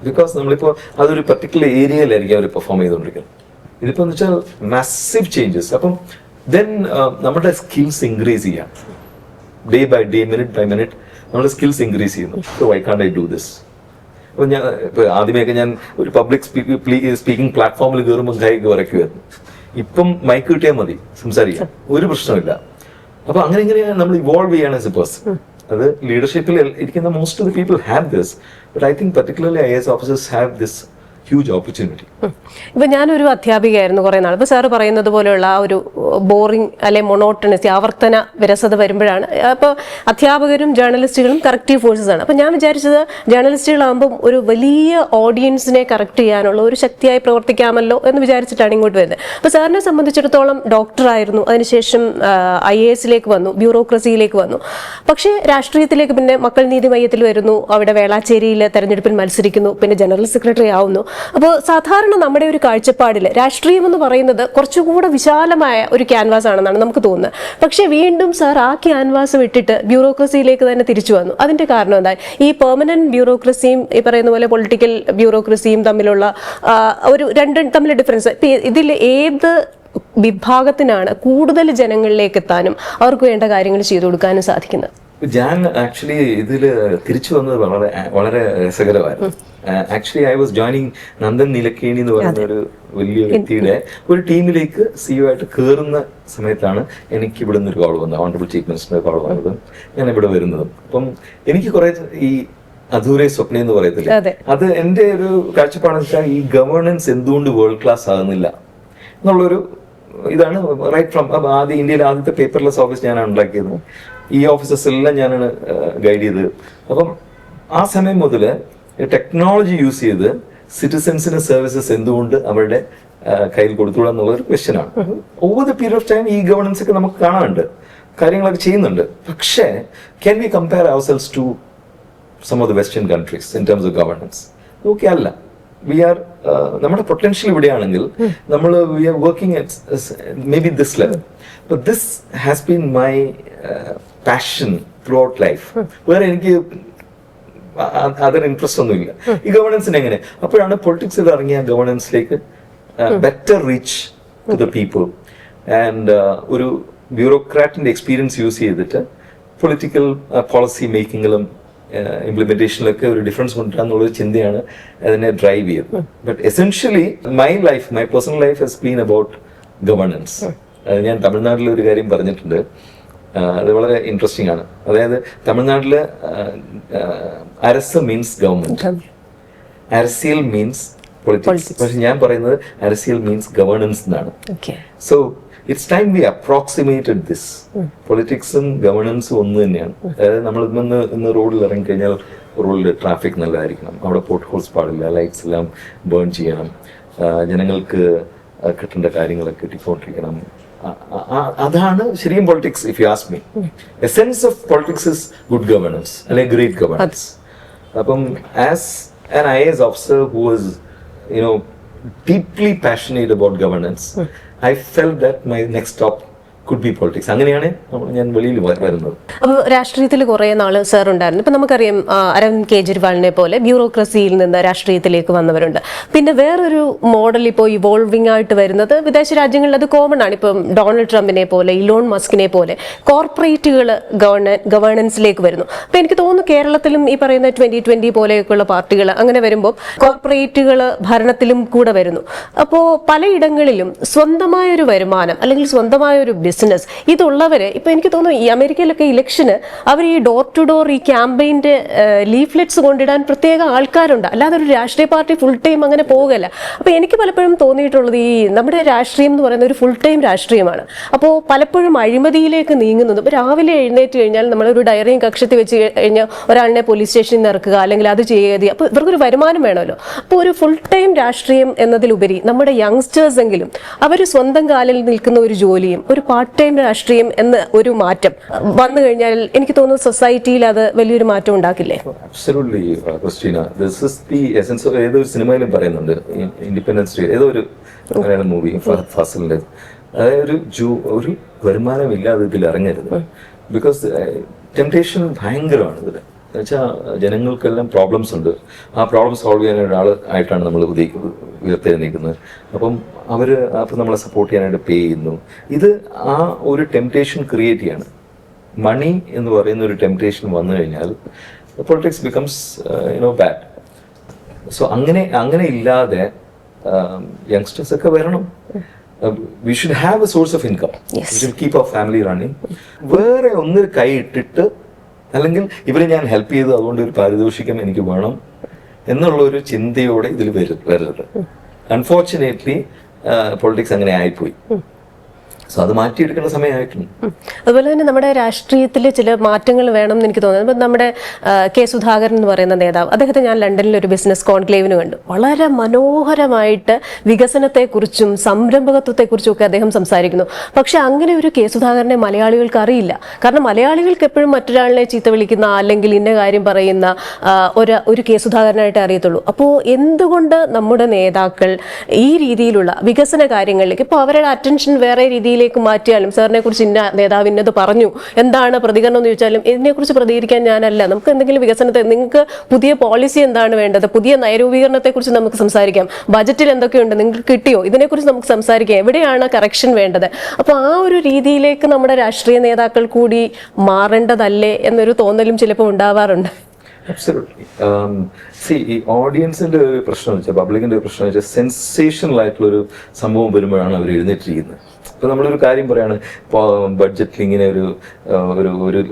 ബിക്കോസ് നമ്മളിപ്പോൾ അതൊരു പർട്ടിക്കുലർ ഏരിയയിലായിരിക്കും അവർ പെർഫോം ചെയ്തുകൊണ്ടിരിക്കുന്നത്. ഇതിപ്പോൾ എന്ന് വെച്ചാൽ മാസീവ് ചേഞ്ചസ്. അപ്പം ദെൻ നമ്മുടെ സ്കിൽസ് ഇൻക്രീസ് ചെയ്യാം. Day by day, minute by minute നമ്മുടെ സ്കിൽസ് ഇൻക്രീസ് ചെയ്യുന്നു. So why can't I do this? അപ്പോൾ ഞാൻ ഇപ്പോൾ ആദ്യമൊക്കെ ഞാൻ ഒരു പബ്ലിക് സ്പീക്കിംഗ് പ്ലാറ്റ്ഫോമിൽ കയറുമ്പോൾ കൈ വിറയ്ക്കുമായിരുന്നു. ഇപ്പം മൈക്ക് കിട്ടിയാൽ മതി, സംസാരിക്കാം, ഒരു പ്രശ്നമില്ല. അപ്പോൾ അങ്ങനെ നമ്മൾ ഇവോൾവ് ചെയ്യാണ് ആസ് എ പേഴ്സൺ. അത് ലീഡർഷിപ്പിൽ ഇരിക്കുന്ന most of the people have this, but I think particularly IAS officers have this huge opportunity. ഇപ്പൊ ഞാനൊരു അധ്യാപികയായിരുന്നു കുറെ നാൾ. ഇപ്പൊ സാറ് പറയുന്നത് പോലെയുള്ള ആ ഒരു ബോറിംഗ് അല്ലെ മൊണോട്ടണസി, ആവർത്തന വിരസത വരുമ്പോഴാണ് അപ്പോൾ അധ്യാപകരും ജേർണലിസ്റ്റുകളും കറക്റ്റീവ് ഫോഴ്സസ് ആണ്. അപ്പൊ ഞാൻ വിചാരിച്ചത് ജേർണലിസ്റ്റുകളാകുമ്പോൾ ഒരു വലിയ ഓഡിയൻസിനെ കറക്റ്റ് ചെയ്യാനുള്ള ഒരു ശക്തിയായി പ്രവർത്തിക്കാമല്ലോ എന്ന് വിചാരിച്ചിട്ടാണ് ഇങ്ങോട്ട് വരുന്നത്. അപ്പൊ സാറിനെ സംബന്ധിച്ചിടത്തോളം ഡോക്ടറായിരുന്നു, അതിനുശേഷം IAS വന്നു, ബ്യൂറോക്രസിയിലേക്ക് വന്നു. പക്ഷേ രാഷ്ട്രീയത്തിലേക്ക് പിന്നെ മക്കൾ നീതി മയ്യത്തിൽ വരുന്നു, അവിടെ വേളാച്ചേരിയിൽ തെരഞ്ഞെടുപ്പിൽ മത്സരിക്കുന്നു, പിന്നെ ജനറൽ സെക്രട്ടറി ആവുന്നു. അപ്പോൾ സാധാരണ നമ്മുടെ ഒരു കാഴ്ചപ്പാടിൽ രാഷ്ട്രീയം എന്ന് പറയുന്നത് കുറച്ചുകൂടെ വിശാലമായ ഒരു ക്യാൻവാസ് ആണെന്നാണ് നമുക്ക് തോന്നുന്നത്. പക്ഷേ വീണ്ടും സാർ ആ ക്യാൻവാസ് വിട്ടിട്ട് ബ്യൂറോക്രസിയിലേക്ക് തന്നെ തിരിച്ചു വന്നു. അതിന്റെ കാരണം എന്താ? ഈ പെർമനന്റ് ബ്യൂറോക്രസിയും ഈ പറയുന്ന പോലെ പൊളിറ്റിക്കൽ ബ്യൂറോക്രസിയും തമ്മിലുള്ള ഒരു രണ്ടും തമ്മിലുള്ള ഡിഫറൻസ്, ഇതിൽ ഏത് വിഭാഗത്തിനാണ് കൂടുതൽ ജനങ്ങളിലേക്ക് എത്താനും അവർക്ക് വേണ്ട കാര്യങ്ങൾ ചെയ്തു കൊടുക്കാനും സാധിക്കുന്നത്? ഞാൻ ആക്ച്വലി ഇതിൽ തിരിച്ചു വന്നത് വളരെ വളരെ രസകരമായിരുന്നു. Actually I was joining Nandan Nilekani എന്ന് പറയുന്ന ഒരു വലിയ വ്യക്തിയുടെ ഒരു ടീമിലേക്ക് CEO ആയിട്ട് കയറുന്ന സമയത്താണ് എനിക്ക് ഇവിടെ നിന്ന് ഒരു കോൾ വന്നത്, ഓണറബിൾ ചീഫ് മിനിസ്റ്ററിന്റെ കോൾ വന്നതും ഞാൻ ഇവിടെ വരുന്നതും. അപ്പം എനിക്ക് കുറെ ഈ അധൂരെ സ്വപ്നം എന്ന് പറയത്തില്ല, അത് എൻ്റെ ഒരു കാഴ്ചപ്പാടെന്ന് വെച്ചാൽ ഈ ഗവേണൻസ് എന്തുകൊണ്ട് വേൾഡ് ക്ലാസ് ആകുന്നില്ല എന്നുള്ളൊരു ഇതാണ്. റൈറ്റ് ഫ്രം ആദ്യം ഇന്ത്യയിലെ ആദ്യത്തെ പേപ്പർലെസ് ഓഫീസ് ഞാനാണ് ഉണ്ടാക്കിയത്. ഈ ഓഫീസേഴ്സ് എല്ലാം ഞാനാണ് ഗൈഡ് ചെയ്തത്. അപ്പം ആ സമയം മുതൽ ടെക്നോളജി യൂസ് ചെയ്ത് സിറ്റിസൻസിന് സർവീസസ് എന്തുകൊണ്ട് അവരുടെ കയ്യിൽ കൊടുത്തുകൂടാ എന്നുള്ളൊരു ക്വസ്റ്റ്യനാണ്. Over the period of time ഈ ഗവേണൻസ് ഒക്കെ നമുക്ക് കാണാനുണ്ട്, കാര്യങ്ങളൊക്കെ ചെയ്യുന്നുണ്ട്. പക്ഷേ can we compare ourselves to some of the western countries in terms of governance? Okay അല്ല. വി ആർ നമ്മുടെ പൊട്ടൻഷ്യൽ ഇവിടെയാണെങ്കിൽ നമ്മൾ we are working at maybe this level. But this has been my passion throughout life. വേറെ എനിക്ക് അതൊരു interest ഒന്നുമില്ല ഈ ഗവേണൻസിന്. എങ്ങനെ അപ്പോഴാണ് പൊളിറ്റിക്സിൽ ഇറങ്ങിയ ഗവേണൻസിലേക്ക് better reach to the people and ഒരു ബ്യൂറോക്രാറ്റിന്റെ എക്സ്പീരിയൻസ് യൂസ് ചെയ്തിട്ട് പൊളിറ്റിക്കൽ പോളിസി മേക്കിങ്ങിലും ഇംപ്ലിമെന്റേഷനിലൊക്കെ ഒരു ഡിഫറൻസ് കൊണ്ടുവരാന്നുള്ളൊരു ചിന്തയാണ് അതിനെ ഡ്രൈവ് ചെയ്തത്. But essentially my personal life has been about governance. ഞാൻ തമിഴ്നാട്ടിൽ ഒരു കാര്യം പറഞ്ഞിട്ടുണ്ട്, അത് വളരെ ഇൻട്രസ്റ്റിംഗ് ആണ്. അതായത് തമിഴ്നാട്ടില് അരസ് മീൻസ് ഗവൺമെന്റ്, അരസിയൽ മീൻസ് പൊളിറ്റിക്സ്. പക്ഷെ ഞാൻ പറയുന്നത് അരസിയൽ മീൻസ് ഗവേണൻസ് എന്നാണ്. So it's time we approximated this. പൊളിറ്റിക്സും ഗവേണൻസും ഒന്ന് തന്നെയാണ്. അതായത് നമ്മൾ ഇന്ന് റോഡിൽ ഇറങ്ങിക്കഴിഞ്ഞാൽ റോഡിൽ ട്രാഫിക് നല്ലതായിരിക്കണം, അവിടെ പോട്ട് ഹോൾസ് പാടില്ല, ലൈറ്റ്സ് എല്ലാം ബേൺ ചെയ്യണം, ജനങ്ങൾക്ക് കിട്ടേണ്ട കാര്യങ്ങളൊക്കെ കിട്ടിക്കൊണ്ടിരിക്കണം. അതാണ് ശരിയും politics. If you ask me, essence of politics is good governance അല്ലെങ്കിൽ ഗ്രേറ്റ് ഗവേണൻസ്. അപ്പം as an IAS officer who was, you know, deeply passionate about governance, I felt that my next stop could be politics. അങ്ങനെയാണ് ഞാൻ വെളിയിൽ വരുന്നത്. അപ്പോൾ രാഷ്ട്രീയത്തിൽ കുറേ നാൾ സാർ ഉണ്ടായിരുന്നു. ഇപ്പം നമുക്കറിയാം അരവിന്ദ് കെജ്രിവാളിനെ പോലെ ബ്യൂറോക്രസിയിൽ നിന്ന് രാഷ്ട്രീയത്തിലേക്ക് വന്നവരുണ്ട്. പിന്നെ വേറൊരു മോഡൽ ഇപ്പോൾ ഇവോൾവിംഗ് ആയിട്ട് വരുന്നത് വിദേശ രാജ്യങ്ങളിൽ അത് കോമൺ ആണ്. ഇപ്പം ഡൊണാൾഡ് ട്രംപിനെ പോലെ ഇലോൺ മസ്കിനെ പോലെ കോർപ്പറേറ്റുകൾ ഗവേണൻസിലേക്ക് വരുന്നു. അപ്പം എനിക്ക് തോന്നുന്നു കേരളത്തിലും ഈ പറയുന്ന 2020 പോലെയൊക്കെയുള്ള പാർട്ടികൾ അങ്ങനെ വരുമ്പോൾ കോർപ്പറേറ്റുകൾ ഭരണത്തിലും കൂടെ വരുന്നു. അപ്പോൾ പലയിടങ്ങളിലും സ്വന്തമായൊരു വരുമാനം അല്ലെങ്കിൽ സ്വന്തമായൊരു ബിസിനസ് ഇതുള്ളവര് ഇപ്പൊ എനിക്ക് തോന്നുന്നു ഈ അമേരിക്കയിലൊക്കെ ഇലക്ഷന് അവർ ഈ ഡോർ ടു ഡോർ ഈ ക്യാമ്പയിന്റെ ലീഫ്ലെറ്റ്സ് കൊണ്ടിടാൻ പ്രത്യേക ആൾക്കാരുണ്ട്. അല്ലാതെ ഒരു രാഷ്ട്രീയ പാർട്ടി ഫുൾ ടൈം അങ്ങനെ പോകല്ല. അപ്പൊ എനിക്ക് പലപ്പോഴും തോന്നിയിട്ടുള്ളത് ഈ നമ്മുടെ രാഷ്ട്രീയം എന്ന് പറയുന്ന ഒരു ഫുൾ ടൈം രാഷ്ട്രീയമാണ്. അപ്പോൾ പലപ്പോഴും അഴിമതിയിലേക്ക് നീങ്ങുന്നത്. ഇപ്പൊ രാവിലെ എഴുന്നേറ്റ് കഴിഞ്ഞാൽ നമ്മളൊരു ഡയറിയും കക്ഷത്തിൽ വെച്ച് കഴിഞ്ഞാൽ ഒരാളിനെ പോലീസ് സ്റ്റേഷനിൽ നിന്ന് ഇറക്കുക അല്ലെങ്കിൽ അത് ചെയ്യുക. അപ്പോൾ ഇവർക്കൊരു വരുമാനം വേണമല്ലോ. അപ്പോൾ ഒരു ഫുൾ ടൈം രാഷ്ട്രീയം എന്നതിലുപരി നമ്മുടെ യങ്സ്റ്റേഴ്സ് എങ്കിലും അവർ സ്വന്തം കാലിൽ നിൽക്കുന്ന ഒരു ജോലിയും ഒരു പാർട്ട് ടൈം രാഷ്ട്രീയം എന്ന ഒരു മാറ്റം വന്നു കഴിഞ്ഞാൽ എനിക്ക് തോന്നുന്നു സൊസൈറ്റിയിൽ അത് വലിയൊരു മാറ്റം ഉണ്ടാക്കില്ലേ? Absolutely, Christina. This is the essence of ഏതൊരു സിനിമയിലും പറയുന്നുണ്ട്. ഇൻഡിപെൻഡൻസ് ഡേ ഏതോ ഒരു മലയാളം മൂവി ഫസലിന്റെ, അതായത് ഒരു വരുമാനമില്ലാതെ ഇതിൽ ഇറങ്ങരുത്. ബിക്കോസ് ടെംപ്ടേഷൻ ഭയങ്കരമാണ് ഇതിൽ. എന്നുവെച്ചാൽ ജനങ്ങൾക്കെല്ലാം പ്രോബ്ലംസ് ഉണ്ട്. ആ പ്രോബ്ലം സോൾവ് ചെയ്യാൻ ഒരാൾ ആയിട്ടാണ് നമ്മൾ ഉയർത്തെഴുന്നേക്കുന്നത്. അപ്പം അപ്പം നമ്മളെ സപ്പോർട്ട് ചെയ്യാനായിട്ട് പേ ചെയ്യുന്നു. ഇത് ആ ഒരു ടെംപ്ടേഷൻ ക്രിയേറ്റ് ചെയ്യാണ്. മണി എന്ന് പറയുന്ന ഒരു ടെംപ്ടേഷൻ വന്നു കഴിഞ്ഞാൽ പൊളിറ്റിക്സ് ബിക്കംസ് ബാഡ്. സോ അങ്ങനെ ഇല്ലാതെ യങ്സ്റ്റേഴ്സ് ഒക്കെ വരണം. We should have a source of income. We should keep our family running. വേറെ ഒന്നിൽ കൈ ഇട്ടിട്ട് അല്ലെങ്കിൽ ഇവരെ ഞാൻ ഹെൽപ്പ് ചെയ്തു അതുകൊണ്ട് ഒരു പാരിതോഷികം എനിക്ക് വേണം എന്നുള്ള ഒരു ചിന്തയോടെ ഇതിൽ വരരുത്. അൺഫോർച്ചുനേറ്റ്ലി പൊളിറ്റിക്സ് അങ്ങനെ ആയിപ്പോയി. സോ അത് മാറ്റിയെടുക്കേണ്ട സമയമായിട്ടുണ്ട്. അതുപോലെ തന്നെ നമ്മുടെ രാഷ്ട്രീയത്തിൽ ചില മാറ്റങ്ങൾ വേണം എന്ന് എനിക്ക് തോന്നുന്നത്. ഇപ്പം നമ്മുടെ കെ സുധാകരൻ എന്ന് പറയുന്ന നേതാവ്, അദ്ദേഹത്തെ ഞാൻ ലണ്ടനിൽ ഒരു ബിസിനസ് കോൺക്ലേവിന് കണ്ടു. വളരെ മനോഹരമായിട്ട് വികസനത്തെക്കുറിച്ചും സംരംഭകത്വത്തെക്കുറിച്ചും ഒക്കെ അദ്ദേഹം സംസാരിക്കുന്നു. പക്ഷെ അങ്ങനെ ഒരു കെ സുധാകരനെ മലയാളികൾക്ക് അറിയില്ല. കാരണം മലയാളികൾക്ക് എപ്പോഴും മറ്റൊരാളിനെ ചീത്ത വിളിക്കുന്ന അല്ലെങ്കിൽ ഇന്ന കാര്യം പറയുന്ന ഒരു കെ സുധാകരനായിട്ട് അറിയത്തുള്ളൂ. അപ്പോൾ എന്തുകൊണ്ട് നമ്മുടെ നേതാക്കൾ ഈ രീതിയിലുള്ള വികസന കാര്യങ്ങളിലേക്ക് ഇപ്പോൾ അവരുടെ അറ്റൻഷൻ വേറെ രീതിയിൽ മാറ്റിയാലും സാറിനെ കുറിച്ച് ഇന്ന നേതാവ് ഇന്നത് പറഞ്ഞു, എന്താണ് പ്രതികരണം എന്ന് ചോദിച്ചാലും ഇതിനെക്കുറിച്ച് പ്രതികരിക്കാൻ ഞാനല്ല. നമുക്ക് എന്തെങ്കിലും വികസനത്തെ, നിങ്ങൾക്ക് പുതിയ പോളിസി എന്താണ് വേണ്ടത്, പുതിയ നയരൂപീകരണത്തെക്കുറിച്ച് നമുക്ക് സംസാരിക്കാം. ബജറ്റിൽ എന്തൊക്കെയുണ്ട്, നിങ്ങൾക്ക് കിട്ടിയോ, ഇതിനെക്കുറിച്ച് നമുക്ക് സംസാരിക്കാം. എവിടെയാണ് കറക്ഷൻ വേണ്ടത്? അപ്പോൾ ആ ഒരു രീതിയിലേക്ക് നമ്മുടെ രാഷ്ട്രീയ നേതാക്കൾ കൂടി മാറേണ്ടതല്ലേ എന്നൊരു തോന്നലും ചിലപ്പോൾ ഉണ്ടാവാറുണ്ട്. Absolutely. See, ഈ ഓഡിയൻസിന്റെ ഒരു പ്രശ്നം വെച്ചാൽ, പബ്ലിക്കിന്റെ ഒരു പ്രശ്നം വെച്ചാൽ, സെൻസേഷണൽ ആയിട്ടുള്ള ഒരു സംഭവം വരുമ്പോഴാണ് അവർ എഴുന്നേറ്റിരിക്കുന്നത്. ഇപ്പൊ നമ്മളൊരു കാര്യം പറയാണ്, ബഡ്ജറ്റിൽ ഇങ്ങനെ ഒരു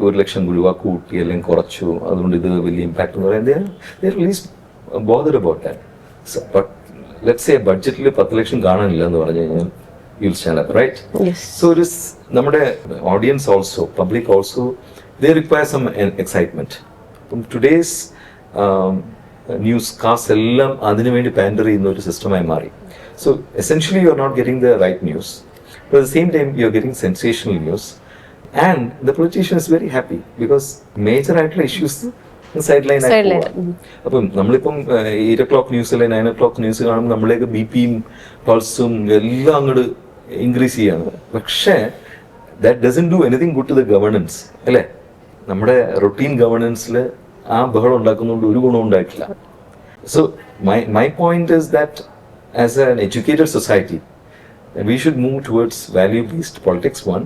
1 ലക്ഷം രൂപ കൂട്ടി അല്ലെങ്കിൽ കുറച്ചു, അതുകൊണ്ട് ഇത് വലിയ ഇമ്പാക്ട് എന്ന് പറയാൻ bother about that. But let's say ബഡ്ജറ്റിൽ 10 ലക്ഷം കാണാനില്ല എന്ന് പറഞ്ഞു കഴിഞ്ഞാൽ you stand up, right? So നമ്മുടെ audience also, public also, they require some excitement. Today's newscast എല്ലാം അതിനുവേണ്ടി പാൻഡർ ചെയ്യുന്ന ഒരു സിസ്റ്റമായി മാറി. So essentially you are not getting the right news, but at the same time you are getting sensational news, and the politician is very happy because major ആയിട്ടുള്ള issues side line ആയി. അപ്പം നമ്മളിപ്പം 8 o'clock news അല്ലെങ്കിൽ 9 o'clock news കാണുമ്പോൾ നമ്മളേക്ക് ബിപിയും പൾസും എല്ലാം അങ്ങോട്ട് increase ചെയ്യാണ്. പക്ഷേ that doesn't do anything good to the governance, അല്ലേ? നമ്മുടെ റൊട്ടീൻ ഗവർണൻസിൽ ആ ബഹളം ഉണ്ടാക്കുന്നതുകൊണ്ട് ഒരു ഗുണവും ഉണ്ടായിട്ടില്ല. So my point is that as an educated society we should move towards value-based politics, one.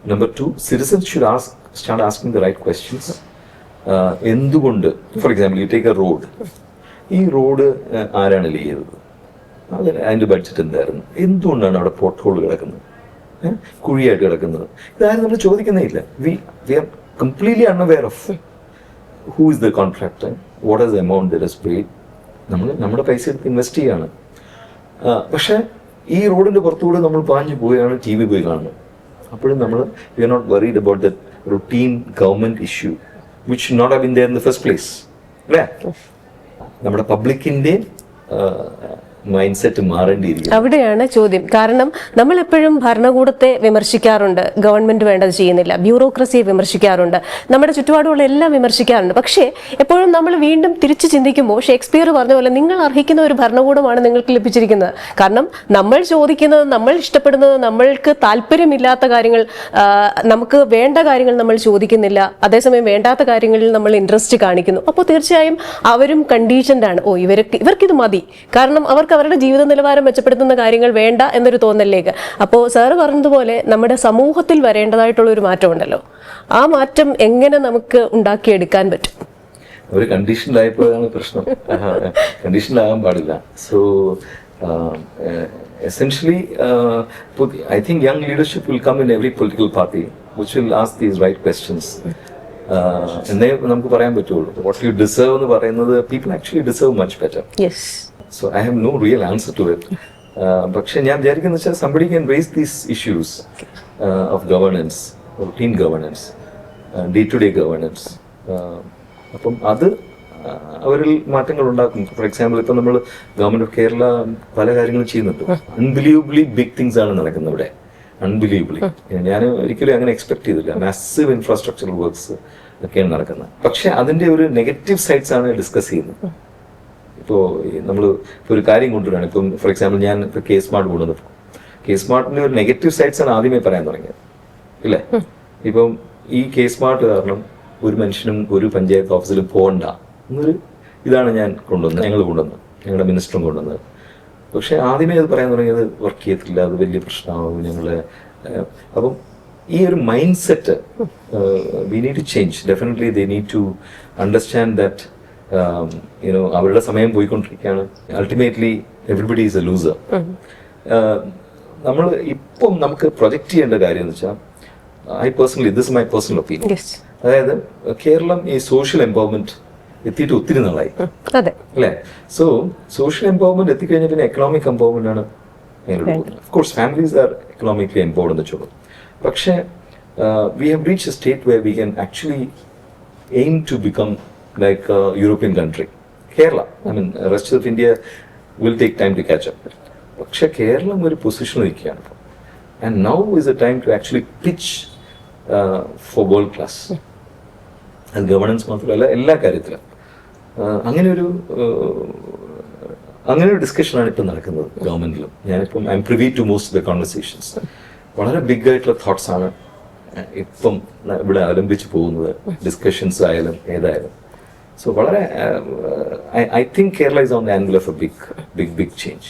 Number two, citizens should start asking the right questions. എന്തുകൊണ്ട്, for example, you take A road. ഈ road ആരാണ് ചെയ്തത്? അതിൻ്റെ budget എന്തായിരുന്നു? എന്തുകൊണ്ടാണ് അവിടെ pot whole കിടക്കുന്നത്, കുഴിയായിട്ട് കിടക്കുന്നത്? ഇതാരും നമ്മൾ ചോദിക്കുന്നേ ഇല്ല. We are completely unaware of who is the contractor, what is the amount that is paid. നമ്മുടെ പൈസ എടുത്ത് ഇൻവെസ്റ്റ് ചെയ്യാണ്. പക്ഷേ ഈ റോഡിന്റെ പുറത്തുകൂടെ നമ്മൾ പാഞ്ഞു പോയാണ് ടി വി പോയി കാണുന്നത്. അപ്പോഴും നമ്മൾ we are not worried about the routine government issue which not have been there in the first place, അല്ലേ? നമ്മുടെ പബ്ലിക്കിന്റെ മൈൻഡ് സെറ്റ് മാറേണ്ടിയിരിക്കും. അവിടെയാണ് ചോദ്യം. കാരണം നമ്മൾ എപ്പോഴും ഭരണകൂടത്തെ വിമർശിക്കാറുണ്ട്, ഗവൺമെന്റ് വേണ്ടത് ചെയ്യുന്നില്ല, ബ്യൂറോക്രസിയെ വിമർശിക്കാറുണ്ട്, നമ്മുടെ ചുറ്റുപാടുകളെ എല്ലാം വിമർശിക്കാറുണ്ട്. പക്ഷേ എപ്പോഴും നമ്മൾ വീണ്ടും തിരിച്ചു ചിന്തിക്കുമ്പോൾ ഷേക്സ്പിയർ പറഞ്ഞ പോലെ നിങ്ങൾ അർഹിക്കുന്ന ഒരു ഭരണകൂടമാണ് നിങ്ങൾക്ക് ലഭിച്ചിരിക്കുന്നത്. കാരണം നമ്മൾ ചോദിക്കുന്നത്, നമ്മൾ ഇഷ്ടപ്പെടുന്നത്, നമ്മൾക്ക് താല്പര്യമില്ലാത്ത കാര്യങ്ങൾ, നമുക്ക് വേണ്ട കാര്യങ്ങൾ നമ്മൾ ചോദിക്കുന്നില്ല, അതേസമയം വേണ്ടാത്ത കാര്യങ്ങളിൽ നമ്മൾ ഇൻട്രസ്റ്റ് കാണിക്കുന്നു. അപ്പോൾ തീർച്ചയായും അവരും കണ്ടീഷൻഡ് ആണ്. ഇവർക്കിത് മതി, കാരണം അവർക്ക് അവരുടെ ജീവിത നിലവാരം മെച്ചപ്പെടുത്തുന്ന കാര്യങ്ങൾ വേണ്ട എന്നൊരു തോന്നലിലേക്ക്. അപ്പോൾ സാറ് പറഞ്ഞതുപോലെ നമ്മുടെ സമൂഹത്തിൽ വരേണ്ടതായിട്ടുള്ള ഒരു മാറ്റം ഉണ്ടല്ലോ, ആ മാറ്റം എങ്ങനെ നമുക്ക് ഉണ്ടാക്കിയെടുക്കാൻ പറ്റും? ഒരു കണ്ടീഷനിലായപ്പോഴാണ് പ്രശ്നം. കണ്ടീഷനിലാകാൻ പാടില്ല. So essentially I think young leadership will come in every political party which will ask these right questions. എന്നേ നമുക്ക് പറയാൻ പറ്റുള്ളൂ. വാട്ട് യു ഡിസേർവ് എന്ന് പറയുന്നത് people actually deserve much better. So I have no real answer to it. പക്ഷെ ഞാൻ വിചാരിക്കുന്ന വെച്ചാൽ somebody can raise these issues of governance, routine governance, day-to-day governance. അപ്പം അത് അവരിൽ മാറ്റങ്ങൾ ഉണ്ടാക്കും. ഫോർ എക്സാമ്പിൾ ഇപ്പം നമ്മൾ ഗവൺമെന്റ് ഓഫ് കേരള പല കാര്യങ്ങളും ചെയ്യുന്നുണ്ട്. അൺബിലീവബിളി ബിഗ് തിങ്സ് ആണ് നടക്കുന്നത് ഇവിടെ. അൺബിലീവബിളി ഞാൻ ഒരിക്കലും അങ്ങനെ എക്സ്പെക്ട് ചെയ്തില്ല. മാസീവ് ഇൻഫ്രാസ്ട്രക്ചറൽ വർക്ക്സ് ഒക്കെയാണ് നടക്കുന്നത്. പക്ഷെ അതിന്റെ ഒരു നെഗറ്റീവ് സൈഡ്സ് ആണ് ഡിസ്കസ് ചെയ്യുന്നത്. ഇപ്പോൾ നമ്മൾ ഇപ്പോൾ ഒരു കാര്യം കൊണ്ടുവരാണ്. ഇപ്പം ഫോർ എക്സാമ്പിൾ ഞാൻ ഇപ്പോൾ കെ സ്മാർട്ട് കൊണ്ടുവന്നപ്പോൾ കെ സ്മാർട്ടിന്റെ ഒരു നെഗറ്റീവ് സൈഡ്സ് ആണ് ആദ്യമേ പറയാൻ തുടങ്ങിയത്, ഇല്ലേ? ഇപ്പം ഈ കെ സ്മാർട്ട് കാരണം ഒരു മനുഷ്യനും ഒരു പഞ്ചായത്ത് ഓഫീസിലും പോകണ്ട എന്നൊരു ഇതാണ് ഞങ്ങൾ കൊണ്ടുവന്നത്, ഞങ്ങളുടെ മിനിസ്റ്ററും കൊണ്ടുവന്നത്. പക്ഷെ ആദ്യമേ അത് പറയാൻ തുടങ്ങിയത് വർക്ക് ചെയ്യത്തില്ല, അത് വലിയ പ്രശ്നമാകും ഞങ്ങള്. അപ്പം ഈ ഒരു mindset we need to change. Definitely they need to understand that അവരുടെ സമയം പോയിക്കൊണ്ടിരിക്കുകയാണ്. Ultimately everybody is a loser. നമ്മൾ ഇപ്പം നമുക്ക് പ്രൊജക്ട് ചെയ്യേണ്ട കാര്യം എന്ന് വെച്ചാൽ, I personally, this my personal opinion, അതായത് കേരളം ഈ സോഷ്യൽ എംപവർമെന്റ് എത്തിയിട്ട് ഒത്തിരി നാളായി, അല്ലേ? സോ സോഷ്യൽ എംപവർമെന്റ് എത്തിക്കഴിഞ്ഞാൽ പിന്നെ എക്കണോമിക് എംപവർമെന്റ് ആണ് മേലോട്ട് പോകുന്നത്. Of course families are economically empowered എന്ന് വെച്ചോളൂ. പക്ഷേ we have reach a state where we can actually aim to become like a European country. Kerala, I mean, rest of India will take time to catch up. പക്ഷെ കേരളം ഒരു പൊസിഷനിൽ നിൽക്കുകയാണ്. And now is the time to actually pitch for world class. അത് governance മാത്രമല്ല, എല്ലാ കാര്യത്തിലും അങ്ങനെ ഒരു ഡിസ്കഷനാണ് ഇപ്പം നടക്കുന്നത് ഗവൺമെന്റിലും. ഞാനിപ്പം I'm privy to most the conversations. വളരെ ബിഗ് ആയിട്ടുള്ള തോട്ട്സ് ആണ് ഇപ്പം ഇവിടെ ആരംഭിച്ചു പോകുന്നത്, ഡിസ്കഷൻസ് ആയാലും ഏതായാലും. So, I think Kerala is on the angle of a big change.